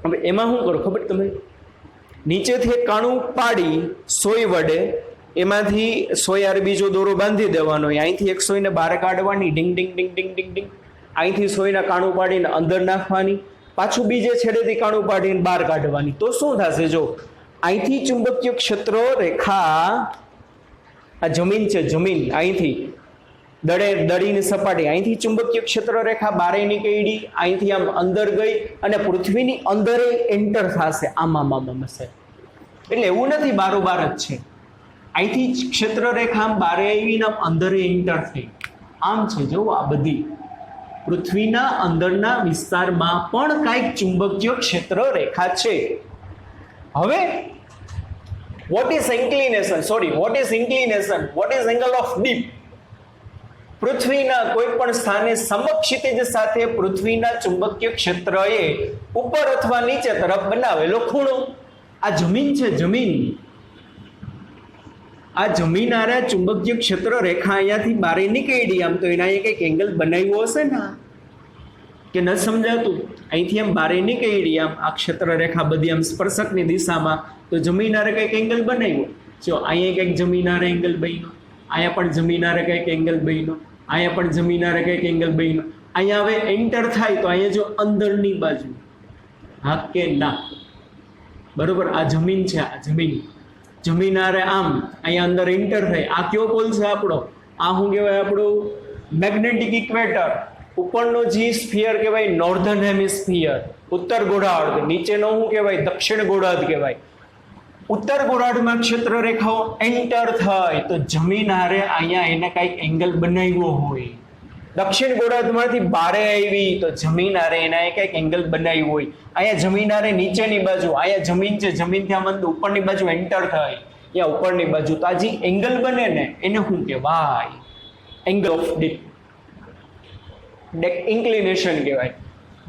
હવે એમાં શું કરો ખબર તમે? નીચેથી એક કાણું પાડી સોય વડે એમાંથી સોય આરે બીજો દોરો બાંધી દેવાનો, અહીંથી એક સોયને બહાર કાઢવાની, ડીંગ ડીંગ ડીંગ ડીંગ ડીંગ ડીંગ, અહીંથી સોયના કાણું પાડીને અંદર નાખવાની, પાછું બીજે છેડેથી કાણું પાડીને બહાર કાઢવાની. તો શું થશે? જો અહીંથી ચુંબકીય ક્ષેત્ર રેખા, આ જમીન છે, જમીન અહીંથી દડીની સપાટી, અહીંથી ચુંબકીય ક્ષેત્ર રેખા બારે નીકળી, અહીંથી આમ અંદર ગઈ અને પૃથ્વીની અંદર એન્ટર થશે. આમાં હશે. એટલે એવું નથી બારોબાર જ છે. અહીંથી ક્ષેત્ર રેખા આમ બારે આવીને આમ અંદર એન્ટર થઈ. આમ છે. જો આ બધી પૃથ્વીના અંદરના વિસ્તારમાં પણ કાંઈક ચુંબકીય ક્ષેત્ર રેખા છે. હવે what is inclination? What is inclination? What is angle of deep? પૃથ્વીના કોઈ પણ સ્થાને સમક્ષિતિજ સાથે પૃથ્વીના ચુંબકીય ક્ષેત્રએ ઉપર અથવા નીચે તરફ બનાવેલો ખૂણો. આ જમીન છે, જમીન. આ જમીન આરે ચુંબકીય ક્ષેત્ર રેખા અહીંયાથી બારે નીકળી, આમ તો એના અહીંયા કંઈક એંગલ બનાવ્યો હશે ને, કે ન સમજાતું? અહીંથી આમ બારે નીકળી, આમ આ ક્ષેત્ર રેખા બધી આમ સ્પર્શકની દિશામાં, તો જમીન આરે કંઈક એંગલ બનાવ્યો. જો અહીંયા કંઈક જમીન આરે એંગલ બન્યો, અહીંયા પણ જમીન આરે કંઈક એંગલ બન્યો, અહીંયા પણ જમીન આરે કંઈક એંગલ બન્યો. અહીંયા હવે એન્ટર થાય તો અહીંયા જો અંદરની બાજુ, હા કે ના? બરોબર, આ જમીન છે, આ જમીન આરે આમ અહીંયા અંદર એન્ટર થાય. આ કયો પોલ છે આપણો? આ શું કહેવાય? આપણું મેગ્નેટિક ઇક્વેટર. ઉપરનો જે સ્ફિયર કહેવાય નોર્ધન હેમિસ્ફિયર, ઉત્તર ગોળાર્ધ. નીચેનો શું કહેવાય? દક્ષિણ ગોળાર્ધ કહેવાય. ઉત્તર ગોળાર્ધમાં ક્ષેત્ર રેખાઓ એન્ટર થાય તો જમીન હારે અહીંયા એને કાંઈક એંગલ બનાવ્યો હોય. દક્ષિણ ગોળાર્ધમાંથી બારે આવી તો જમીન હારે એના કંઈક એંગલ બનાવ્યું હોય. અહીંયા જમીન હારે નીચેની બાજુ, અહીંયા જમીન છે, જમીનથી આમ અંદર ઉપરની બાજુ એન્ટર થાય, અહીંયા ઉપરની બાજુ, તો આ જે એંગલ બને ને એને શું કહેવાય? એંગલ ઓફ ડીપ, ઇન્ક્લિનેશન કહેવાય.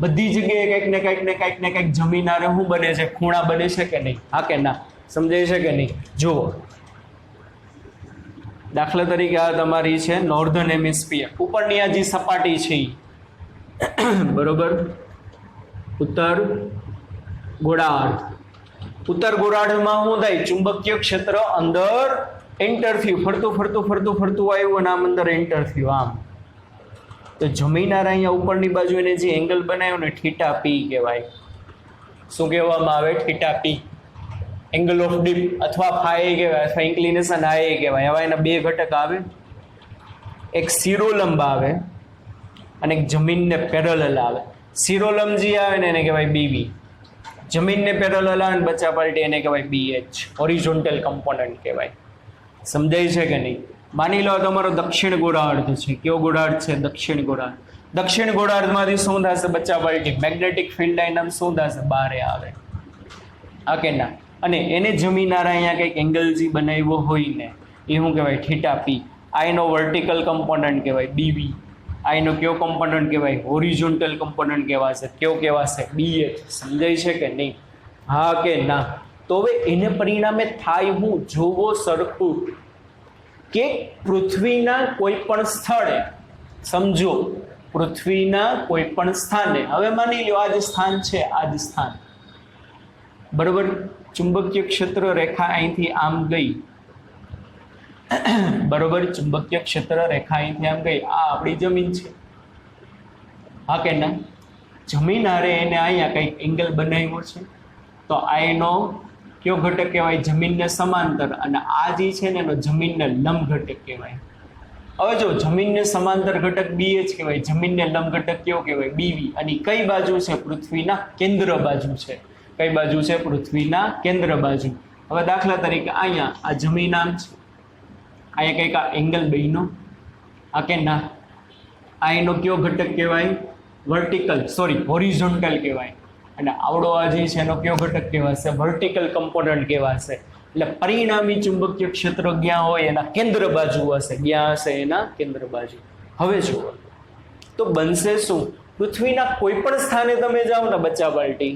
બધી જગ્યાએ કંઈક ને કંઈક જમીન હારે શું બને છે? ખૂણા બને છે કે નહીં? હા કે ના? સમજાય છે કે નહીં? જુઓ, દાખલા તરીકે આ તમારી છે નોર્ધન હેમિસ્ફિયર. ઉપરની આ જે સપાટી છે, બરોબર, ઉત્તર ગોળાર્ધ. ઉત્તર ગોળાર્ધમાં શું થાય? ચુંબકીય ક્ષેત્ર અંદર એન્ટર થયું, ફરતું આવ્યું અને આમ અંદર એન્ટર થયું આમ. તો જમીન આરે અહીંયા ઉપરની બાજુ એને જે એંગલ બનાવ્યો ને, થીટા પી કહેવાય. શું કહેવામાં આવે? Theta P. Angle of deep અથવા ફાઈ કહેવાય, અથવા ઇન્ક્લિનેશન આઈ કહેવાય. હવે એના બે ઘટક આવે, એક શિરોલંબ આવે અને એક જમીનને પેરેલલ આવે. શિરોલંબ જે આવે ને એને કહેવાય બીવી, જમીનને પેરેલલ આવે ને બચ્ચા પાર્ટી એને કહેવાય બીએચ, હોરિઝોન્ટલ કમ્પોનન્ટ કહેવાય. સમજાય છે કે નહીં? માની લો તમારો દક્ષિણ ગોળાર્ધ છે. કયો ગોળાર્ધ છે? દક્ષિણ ગોળાર્ધ. દક્ષિણ ગોળાર્ધમાંથી શું થશે બચ્ચા પાર્ટી? મેગ્નેટિક ફિલ્ડ લાઇન શું થશે? બારે આવે. હા કે ના? અને એને જમીન આરે અહીંયા કંઈક એંગલ જે બનાવ્યો હોય ને એ શું કહેવાય? થીટા પી. આ એનો વર્ટિકલ કમ્પોનન્ટ કહેવાય બીવી. આ એનો કયો કમ્પોનન્ટ કહેવાય? હોરિઝોન્ટલ કમ્પોનન્ટ કહેવાશે. કયો કહેવાશે? બીએચ. સમજાય છે કે નહીં? હા કે ના? તો હવે એને પરિણામે થાય હું જોવો સરખું કે પૃથ્વીના કોઈ પણ સ્થળે, સમજો પૃથ્વીના કોઈ પણ સ્થાને, હવે માની લો આ જ સ્થાન છે, આ જ સ્થાન, બરોબર, ચુંબકીય ક્ષેત્ર રેખા અહીંથી આમ ગઈ, બરોબર, ચુંબકીય ક્ષેત્ર રેખા અહીંથી આમ ગઈ, આ આપણી જમીન છે, હા કે ના? જમીન હારે એને અહીંયા કંઈક એંગલ બનાવ્યો છે, તો આ એનો કયો ઘટક કહેવાય? જમીનને સમાંતર. અને આ જે છે ને એનો જમીનને લંબ ઘટક કહેવાય. હવે જો જમીનને સમાંતર ઘટક BH કહેવાય, જમીનને લંબ ઘટક કયો કહેવાય? BV. અને કઈ બાજુ છે? પૃથ્વીના કેન્દ્ર બાજુ છે. કઈ બાજુ છે? પૃથ્વીના કેન્દ્ર બાજુ. હવે દાખલા તરીકે અહીંયા આ જમીન આમ છે, અહીંયા કંઈક આ એંગલ બન્યો, આ કે ના? આ એનો કયો ઘટક કહેવાય? વર્ટિકલ, હોરિઝોન્ટલ કહેવાય. અને આવડો આ જે છે એનો કયો ઘટક કહેવાશે? વર્ટિકલ કમ્પોનન્ટ કહેવાશે. એટલે પરિણામી ચુંબકીય ક્ષેત્ર ક્યાં હોય? એના કેન્દ્ર બાજુ હશે. ક્યાં હશે? એના કેન્દ્ર બાજુ. હવે જુઓ તો બનશે શું? પૃથ્વીના કોઈ પણ સ્થાને તમે જાઓ ને બચ્ચા પાર્ટી,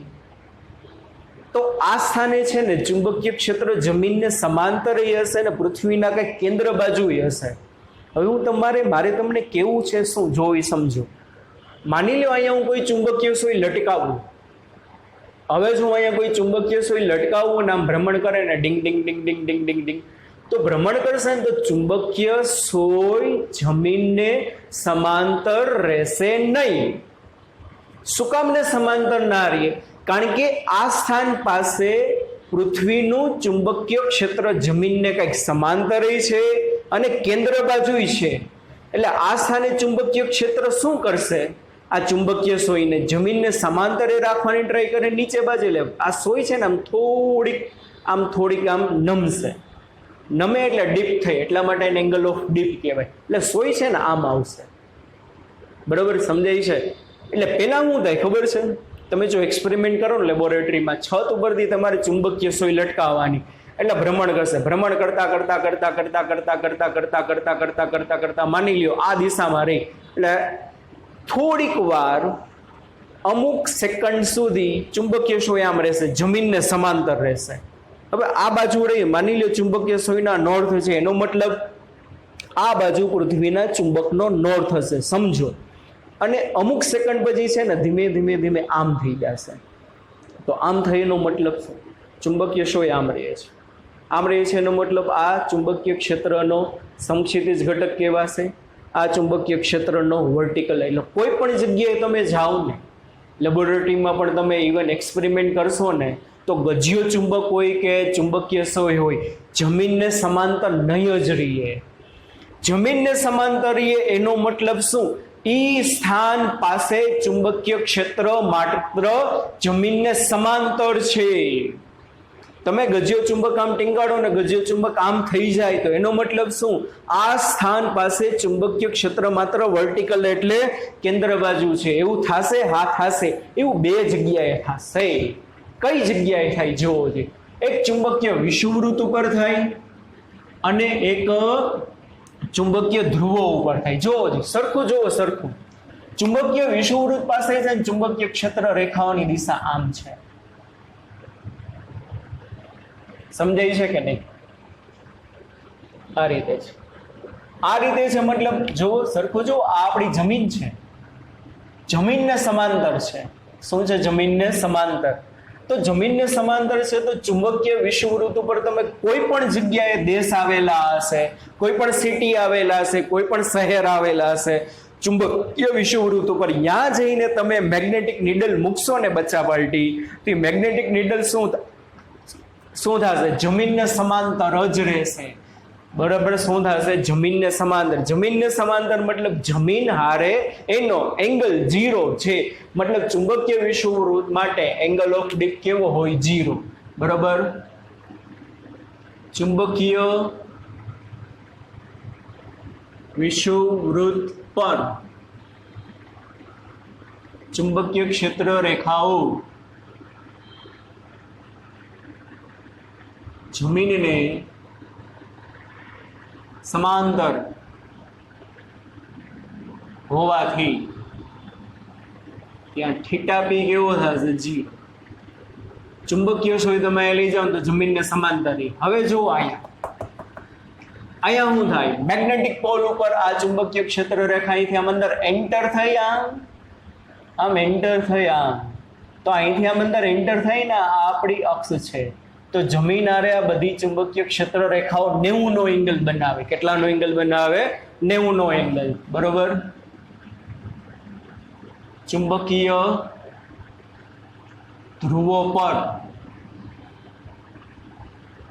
તો આ સ્થાને છે ને ચુંબકીય ક્ષેત્ર જમીનને સમાંતર હશે ને પૃથ્વીના કઈ કેન્દ્ર બાજુ હશે. હવે મારે તમને કેવું છે શું જોઈ સમજો. માની લો અહીંયા હું કોઈ ચુંબકીય સોય લટકાવું. હવે જો અહીંયા કોઈ ચુંબકીય સોય લટકાવું ને આમ ભ્રમણ કરે ને ડિંગ ડિંગ ડિંગ ડિંગ ડિંગ ડિંગ ડિંગ તો ભ્રમણ કરશે ને તો ચુંબકીય સોય જમીનને સમાંતર રહેશે નહીં. શું કામ ને સમાંતર ના રહે? કારણ કે આ સ્થાન પાસે પૃથ્વીનું ચુંબકીય ક્ષેત્ર જમીનને કંઈક સમાંતર છે અને કેન્દ્ર બાજુ છે. એટલે આ સ્થાને ચુંબકીય ક્ષેત્ર શું કરશે? આ ચુંબકીય સોયને જમીનને સમાંતરે રાખવાની ટ્રાય કરે, નીચે બાજુ લે. આ સોય છે ને થોડીક આમ નમશે. નમે એટલે ડીપ થઈ, એટલા માટે એને એંગલ ઓફ ડીપ કહેવાય. એટલે સોય છે ને આમ આવશે. બરોબર સમજાય છે? એટલે પેલા શું થાય ખબર છે? તમે જો એક્સપેરિમેન્ટ કરો ને લેબોરેટરીમાં, છત ઉપરથી તમારે ચુંબકીય સોય લટકાવવાની, એટલે ભ્રમણ કરશે. ભ્રમણ કરતા માની લ્યો આ દિશામાં રહી, એટલે થોડીક વાર અમુક સેકન્ડ સુધી ચુંબકીય સોય આમ રહેશે, જમીનને સમાંતર રહેશે. હવે આ બાજુ રહી, માની લો ચુંબકીય સોયના નોર્થ છે, એનો મતલબ આ બાજુ પૃથ્વીના ચુંબકનો નોર્થ હશે, સમજો. અને અમુક સેકન્ડ પછી છે ને ધીમે ધીમે આમ થઈ જશે. તો આમ થઈનો મતલબ શું? ચુંબકીય સોય આમ રહે છે. આમ રહે છે એનો મતલબ આ ચુંબકીય ક્ષેત્રનો સમક્ષિતિજ ઘટક કહેવાશે, આ ચુંબકીય ક્ષેત્રનો વર્ટિકલ. એટલે કોઈ પણ જગ્યાએ તમે જાઓ ને, લેબોરેટરીમાં પણ તમે ઇવન એક્સપેરિમેન્ટ કરશો ને, તો ગજિયો ચુંબક હોય કે ચુંબકીય સોય હોય, જમીનને સમાંતર નહીં જ રહીએ. જમીનને સમાંતર રહીએ એનો મતલબ શું? ઈ સ્થાન પાસે ચુંબકીય ક્ષેત્ર માત્ર જમીનને સમાંતર છે. તમે ગજિયો ચુંબક આમ ટીંગાડો ને ગજિયો ચુંબક આમ થઈ જાય, તો એનો મતલબ શું? આ સ્થાન પાસે ચુંબકીય ક્ષેત્ર માત્ર વર્ટિકલ એટલે કેન્દ્ર બાજુ છે. એવું થશે? હા થશે. એવું બે જગ્યાએ થશે. કઈ જગ્યાએ થાય જોવો છે. એક ચુંબકીય વિષુવવૃત્ત ઉપર થાય અને એક ચુંબકીય ધ્રુવો ઉપર થાય. જોવો છે, સરખું જોવો, સરખું. ચુંબકીય વિષુવવૃત્ત પાસે છે ને ચુંબકીય ક્ષેત્ર રેખાઓની દિશા આમ છે. સમજાય છે કે નહીં? આ રીતે છે. આ રીતે છે મતલબ જો સરખું જો, આ આપણી જમીન છે, જમીનને સમાંતર છે. શું છે? જમીનને સમાંતર. તો જમીનને સમાંતર છે તો ચુંબકીય વિષુવવૃત્ત ઉપર તમે કોઈ પણ જગ્યાએ દેશ આવેલા હશે, કોઈ પણ સિટી આવેલા હશે, કોઈ પણ શહેર આવેલા હશે, ચુંબકીય વિષુવવૃત્ત ઉપર ત્યાં જઈને તમે મેગ્નેટિક નીડલ મૂકશો ને બચ્ચા પાર્ટી, તો મેગ્નેટિક નીડલ શું થશે? જમીનને સમાંતર જ રહેશે. બરાબર? શું થશે? જમીનને સમાંતર. જમીનને સમાંતર મતલબ જમીન હારે એનો એંગલ 0 છે. મતલબ ચુંબકીય વિષુવવૃત્ત માટે એંગલ ઓફ ડીપ કેવો હોય? 0. બરાબર? ચુંબકીય વિષુવવૃત્ત પર ચુંબકીય ક્ષેત્ર રેખાઓ જમીનને સમાંતર હોવાથી ત્યાં થીટા પી કેવો થશે? 0. ચુંબકીય સોય તમે લઈ જાઓ તો જમીનને સમાંતર. હવે જો અહીંયા શું થાય? મેગ્નેટિક પોલ ઉપર આ ચુંબકીય ક્ષેત્ર રેખા અહીંથી આમ અંદર એન્ટર થઈ, આમ એન્ટર થઈ, તો અહીંથી આમ અંદર એન્ટર થઈ ને આ આપણી અક્ષ છે. તો જમીન આરે આ બધી ચુંબકીય ક્ષેત્ર રેખાઓ 90 નો એંગલ બનાવે. કેટલાનો એંગલ બનાવે? 90 નો એંગલ. બરોબર? ચુંબકીય ધ્રુવો પર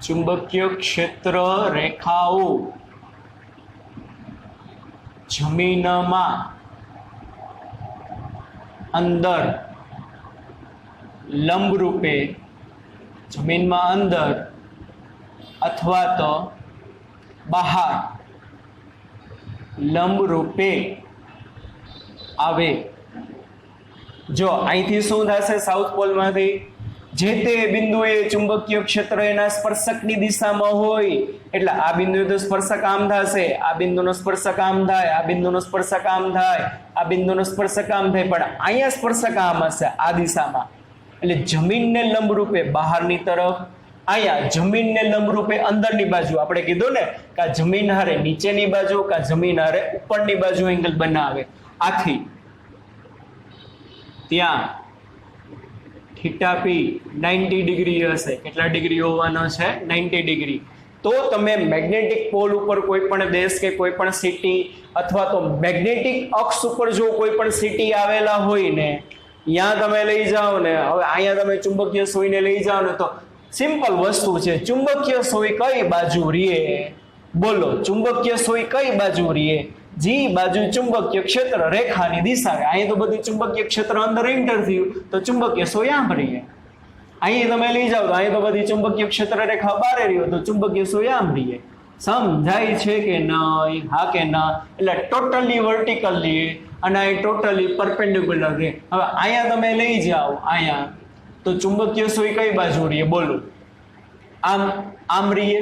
ચુંબકીય ક્ષેત્ર રેખાઓ જમીનમાં અંદર લંબ રૂપે, જમીનમાં અંદર અથવા તો બહાર લંબ રૂપે આવે. જો અહીંથી શું થશે? સાઉથ પોલમાંથી જે તે બિંદુએ ચુંબકીય ક્ષેત્ર એના સ્પર્શકની દિશામાં હોય, એટલે આ બિંદુએ તો સ્પર્શક આમ થશે, આ બિંદુનો સ્પર્શક આમ થાય, આ બિંદુનો સ્પર્શક આમ થાય, આ બિંદુનો સ્પર્શક આમ થાય, પણ અહીંયા સ્પર્શક આમ હશે આ દિશામાં. એટલે જમીનને લંબરૂપે બહારની તરફ, અહીંયા જમીનને લંબરૂપે અંદરની બાજુ. આપણે કીધું ને કે આ જમીન હારે નીચેની બાજુ કે જમીન હારે ઉપરની બાજુ એંગલ બનાવે. આથી ત્યાં થીટા પી 90 ડિગ્રી હશે. કેટલા ડિગ્રી હોવાનો છે? 90 ડિગ્રી. તો તમે મેગ્નેટિક પોલ ઉપર કોઈ પણ દેશ કે કોઈ પણ સિટી અથવા તો મેગ્નેટિક અક્ષ ઉપર જો કોઈ પણ સિટી આવેલા હોય ને, ત્યાં તમે લઈ જાઓ ને, હવે અહીંયા તમે ચુંબકીય સોયને લઈ જાઓ ને, તો સિમ્પલ વસ્તુ છે. ચુંબકીય સોય કઈ બાજુ રીએ? બોલો, ચુંબકીય સોય કઈ બાજુ રીએ? જી બાજુ ચુંબકીય ક્ષેત્ર રેખાની દિશા. અહીંયા તો બધું ચુંબકીય ક્ષેત્ર અંદર એન્ટર થયું, તો ચુંબકીય સોય આમ રહીએ. અહીં તમે લઈ જાઓ તો અહીં તો બધી ચુંબકીય ક્ષેત્ર રેખા બહાર રહ્યો, તો ચુંબકીય સોય આમ રહીએ. સમજાય છે કે નહીં? હા કે ના? એટલે ટોટલી વર્ટિકલી અને અહીં ટોટલી પરપેન્ડિક્યુલર રહે. હવે અહીંયા તમે લઈ જાઓ, અહીંયા તો ચુંબકીય સોય કઈ બાજુ રહીએ? બોલો, આમ રહીએ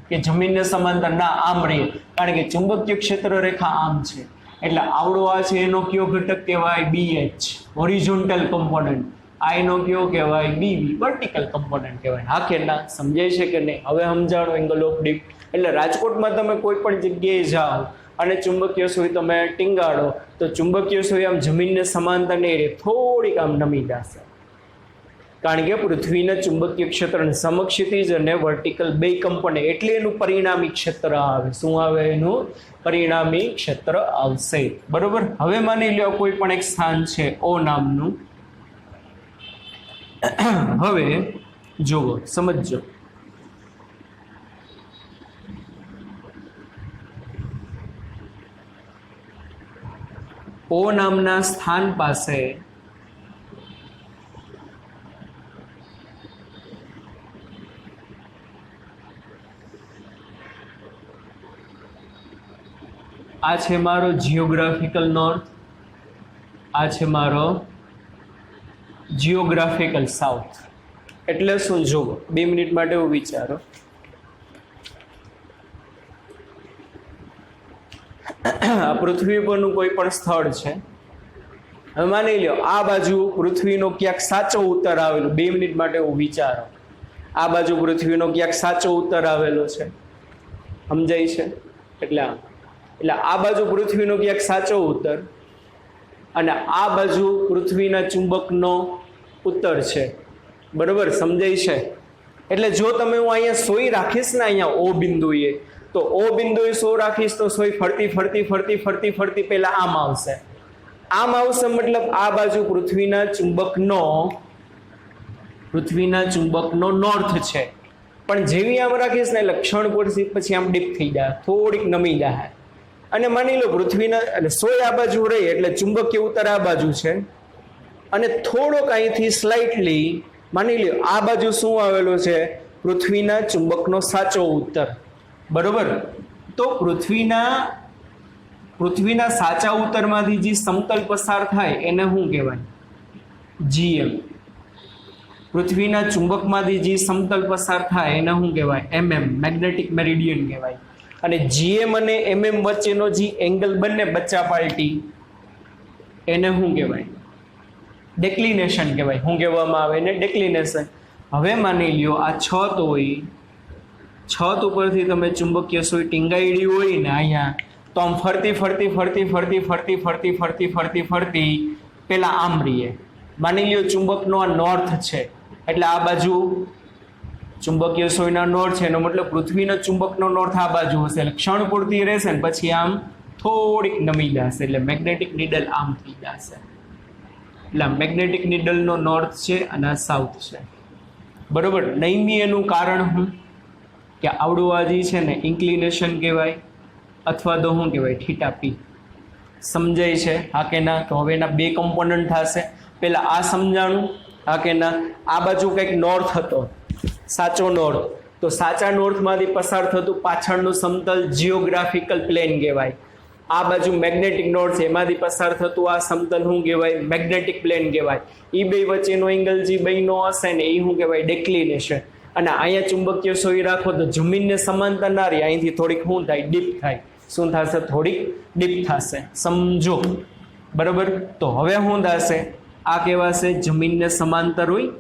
કે જમીનને સમાંતર? ના, આમ રહીએ, કારણ કે ચુંબકીય ક્ષેત્ર રેખા આમ છે. એટલે આવડો આ છે એનો કયો ઘટક કહેવાય? BH, horizontal component. આ એનો કયો કહેવાય? BB, વર્ટિકલ કમ્પોનન્ટ કહેવાય. હા કે ના? સમજાય છે કે નહીં? હવે સમજાણો એંગલ ઓફ ડિપ. એટલે રાજકોટમાં તમે કોઈ પણ જગ્યાએ જાઓ અને ચુંબકીય સોય તમે ટીંગાડો, તો ચુંબકીય સોય આમ જમીનને સમાંતર નહીં રહે, થોડીક આમ નમી જશે. કારણ કે પૃથ્વીના ચુંબકીય ક્ષેત્રની સમક્ષિતિજ અને વર્ટિકલ બે કમ્પોનન્ટ, એટલે એનું પરિણામી ક્ષેત્ર આવે. શું આવે? એનું પરિણામી ક્ષેત્ર આવશે. બરોબર. હવે માની લો કોઈ પણ એક સ્થાન છે O નામનું. હવે જુઓ, સમજો. O નામના સ્થાન પાસે આ છે મારો જિયોગ્રાફિકલ નોર્થ, આ છે મારો જિયોગ્રાફિકલ સાઉથ. એટલે શું? જુઓ, 2 મિનિટ માટે હું વિચારો. આ પૃથ્વી પરનું કોઈ પણ સ્થળ છે. હવે માની લો આ બાજુ પૃથ્વીનો ક્યાંક સાચો ઉત્તર આવેલો. 2 મિનિટ માટે હું વિચારો. આ બાજુ પૃથ્વીનો ક્યાંક સાચો ઉત્તર આવેલો છે. સમજાય છે? એટલે આ બાજુ પૃથ્વીનો ક્યાંક સાચો ઉત્તર અને આ બાજુ પૃથ્વીના ચુંબકનો ઉત્તર છે. બરોબર? સમજાય છે? એટલે જો તમે હું અહીંયા સોય રાખીશ ને, અહીંયા O બિંદુએ, તો O બિંદુએ સો રાખીશ તો સોય ફરતી ફરતી ફરતી ફરતી ફરતી પહેલા આમ આવશે. આમ આવશે મતલબ આ બાજુ પૃથ્વીના ચુંબકનો નોર્થ છે. પણ જેવી આમ રાખીશ ને એટલે ક્ષણ પછી આમ ડીપ થઈ જાય, થોડીક નમી જાય. અને માની લો પૃથ્વીના એટલે સોય આ બાજુ રહી એટલે ચુંબકીય ઉત્તર આ બાજુ છે, અને થોડોક અહીંથી સ્લાઇટલી માની લો આ બાજુ શું આવેલો છે? પૃથ્વીના ચુંબકનો સાચો ઉત્તર. બરોબર? તો પૃથ્વીના સાચા ઉત્તરમાંથી જે સમતલ પસાર થાય એને શું કહેવાય? GM. પૃથ્વીના ચુંબકમાંથી જે સમતલ પસાર થાય એને શું કહેવાય? MM, મેગ્નેટિક મેરિડિયન કહેવાય. અને GM અને MM વચ્ચેનો જે એંગલ બંને બચ્ચા પાર્ટી, એને શું કહેવાય? ડેક્લિનેશન કહેવાય. શું કહેવામાં આવે? એને ડેક્લિનેશન. હવે માની લ્યો આ છત હોય, છત ઉપરથી તમે ચુંબકીય સોય ટીંગાઈડી હોય ને અહીંયા, તો આમ ફરતી ફરતી ફરતી ફરતી ફરતી ફરતી ફરતી ફરતી ફરતી પેલા આમ રહીએ. માની લ્યો ચુંબકનો આ નોર્થ છે, એટલે આ બાજુ ચુંબકીય સોયના નોર્થ છે, એનો મતલબ પૃથ્વીનો ચુંબકનો નોર્થ આ બાજુ હશે. એટલે ક્ષણ પૂરતી રહેશે ને પછી આમ થોડીક નમી જશે, એટલે મેગ્નેટિક નીડલ આમ થઈ જશે. એટલે મેગ્નેટિક નીડલનો નોર્થ છે અને આ સાઉથ છે. બરોબર? નૈમી એનું કારણ શું? કે આવડું આ જે છે ને ઇન્ક્લિનેશન કહેવાય, અથવા તો શું કહેવાય? થીટા પી. સમજાય છે? હા કે ના? તો હવે એના બે કમ્પોનન્ટ થશે. પહેલા આ સમજાણું, હા કે ના? આ બાજુ કંઈક નોર્થ હતો, સાચો નોર્થ, તો સાચા નોર્થમાંથી પસાર થતું પાછળનું સમતલ જિયોગ્રાફિકલ પ્લેન કહેવાય. આ બાજુ મેગ્નેટિક નોર્થ છે, એમાંથી પસાર થતું આ સમતલ શું કહેવાય? મેગ્નેટિક પ્લેન કહેવાય. એ બે વચ્ચેનો એંગલ જે બેનો હશે ને એ શું કહેવાય? ડેક્લિનેશન. અને અહીંયા ચુંબકીય સોય રાખો તો જમીનને સમાંતર ના રહી, અહીંથી થોડીક શું થાય? ડીપ થાય. શું થશે? થોડીક ડીપ થશે. સમજો? બરોબર? તો હવે શું થશે? આ કહેવાશે જમીનને સમાંતર હોય,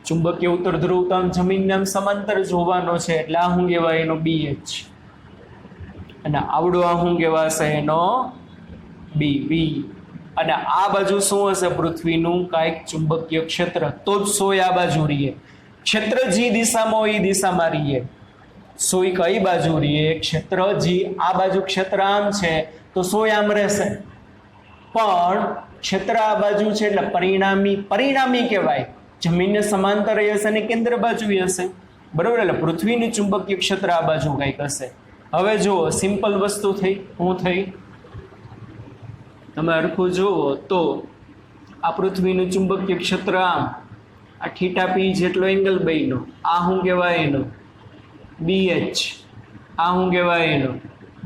ચુંબકીય ઉત્તર ધ્રુવ તો આમ જમીનને આમ સમાંતર જોવાનો છે એટલે આ શું કહેવાય એનો BH, અને આવડો આ શું કહેવાશે એનો BV, અને આ બાજુ શું હશે પૃથ્વીનું કાંઈક ચુંબકીય ક્ષેત્ર, તો જ સોય આ બાજુ રહીએ, ક્ષેત્ર જી દિશામાં હોય એ દિશામાં રહીએ, સોય કઈ બાજુ રહીએ, ક્ષેત્ર જી આ બાજુ ક્ષેત્ર આમ છે તો સોય આમ રહેશે, પણ ક્ષેત્ર આ બાજુ છે એટલે પરિણામી કહેવાય, જમીનને સમાંતર હશે અને કેન્દ્ર બાજુ હશે, બરોબર, એટલે પૃથ્વીનું ચુંબકીય ક્ષેત્ર આ બાજુ કંઈક હશે. હવે જુઓ સિમ્પલ વસ્તુ થઈ, શું થઈ તમે હરખું જુઓ તો આ પૃથ્વીનું ચુંબકીય ક્ષેત્ર આમ, આ θp જેટલો એંગલ બન્યો, આ શું કહેવાય એનો BH, આ શું કહેવાય એનો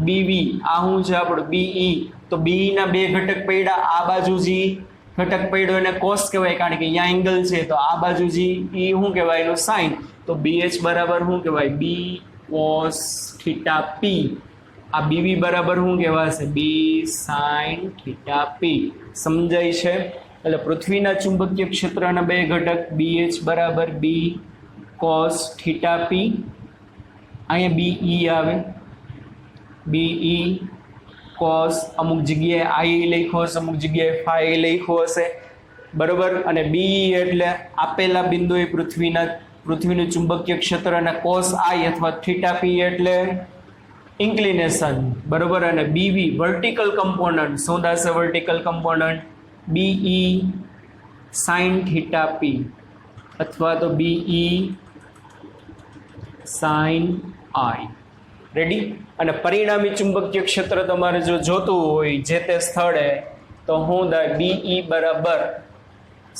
BV, આ શું છે આપણો BE, તો BE ના બે ઘટક પડ્યા, આ બાજુ જી ઘટક પડ્યો એને કોસ કહેવાય કારણ કે અહીંયા એંગલ છે, તો આ બાજુ જી એ શું કહેવાય એનો સાઇન, તો BH બરાબર શું કહેવાય B cos θp, આ BV બરાબર શું કહેવાશે B sin θp. સમજાય છે? એટલે પૃથ્વીના ચુંબકીય ક્ષેત્રના બે ઘટક BH બરાબર B cos θp, અહીંયા BE આવે, BE cos, અમુક જગ્યાએ I લખ્યો હશે, અમુક જગ્યાએ phi લખ્યો હશે, બરોબર, અને BE એટલે આપેલા બિંદુએ પૃથ્વીનું ચુંબકીય ક્ષેત્ર અને cos I અથવા θp એટલે ઇન્ક્લિનેશન, બરોબર, અને BV વર્ટિકલ કમ્પોનન્ટ, શું થશે vertical component BE sin θp અથવા તો BE sin I. રેડી? અને પરિણામી ચુંબકીય ક્ષેત્ર તમારે જો જોતું હોય જે તે સ્થળે તો હું થાય BE બરાબર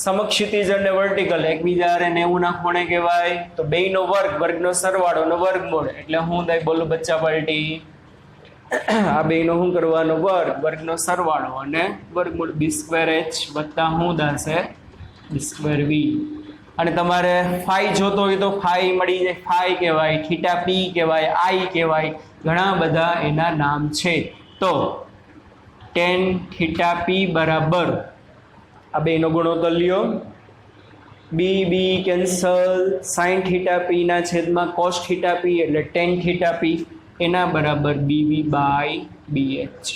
સમક્ષિતિજ અને વર્ટિકલ એકબીજા હારે 90 ના ખૂણે કહેવાય, તો બેયનો વર્ગ, વર્ગનો સરવાળો નો વર્ગમૂળ, એટલે હું થાય બોલો બચ્ચા પાર્ટી, આ બેયનો શું કરવાનો વર્ગ, વર્ગનો સરવાળો અને વર્ગમૂળ B2H વત્તા શું થશે B2V. અને તમારે ફાઈ જોતો હોય તો ફાઈ મળી જાય, ફાઈ કહેવાય, θp કહેવાય, I કહેવાય, ઘણા બધા એના નામ છે. તો tan θp બરાબર આ બેનો ગુણોત્તર લ્યો, B કેન્સલ, sin θp ના છેદમાં cos θp એટલે tan θp, એના બરાબર BV બાય BH.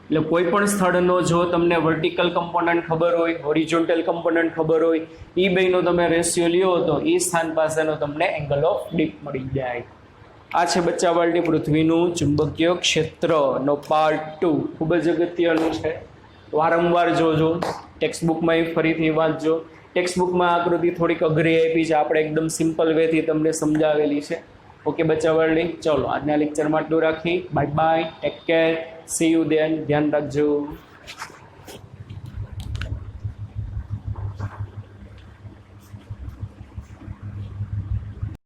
એટલે કોઈ પણ સ્થળનો જો તમને વર્ટિકલ કમ્પોનન્ટ ખબર હોય, હોરિઝોન્ટલ કમ્પોનન્ટ ખબર હોય, એ બેનો તમે રેશિયો લ્યો તો એ સ્થાન પાસેનો તમને એંગલ ઓફ ડીપ મળી જાય. આ છે બચ્ચા બાલટી પૃથ્વીનું ચુંબકીય ક્ષેત્રનો પાર્ટ 2, ખૂબ જ અગત્યનું છે, વારંવાર જોજો, ટેક્સ્ટબુકમાં ફરીથી વાંચજો. ટેક્સ્ટબુકમાં આકૃતિ થોડીક અઘરી આપી છે, આપણે એકદમ સિમ્પલ વેથી તમને સમજાવેલી છે. ઓકે બચ્ચા બાલટી, ચલો આજના લેક્ચરમાં આટલું રાખી, bye bye, take care, see you then, ધ્યાન રાખજો.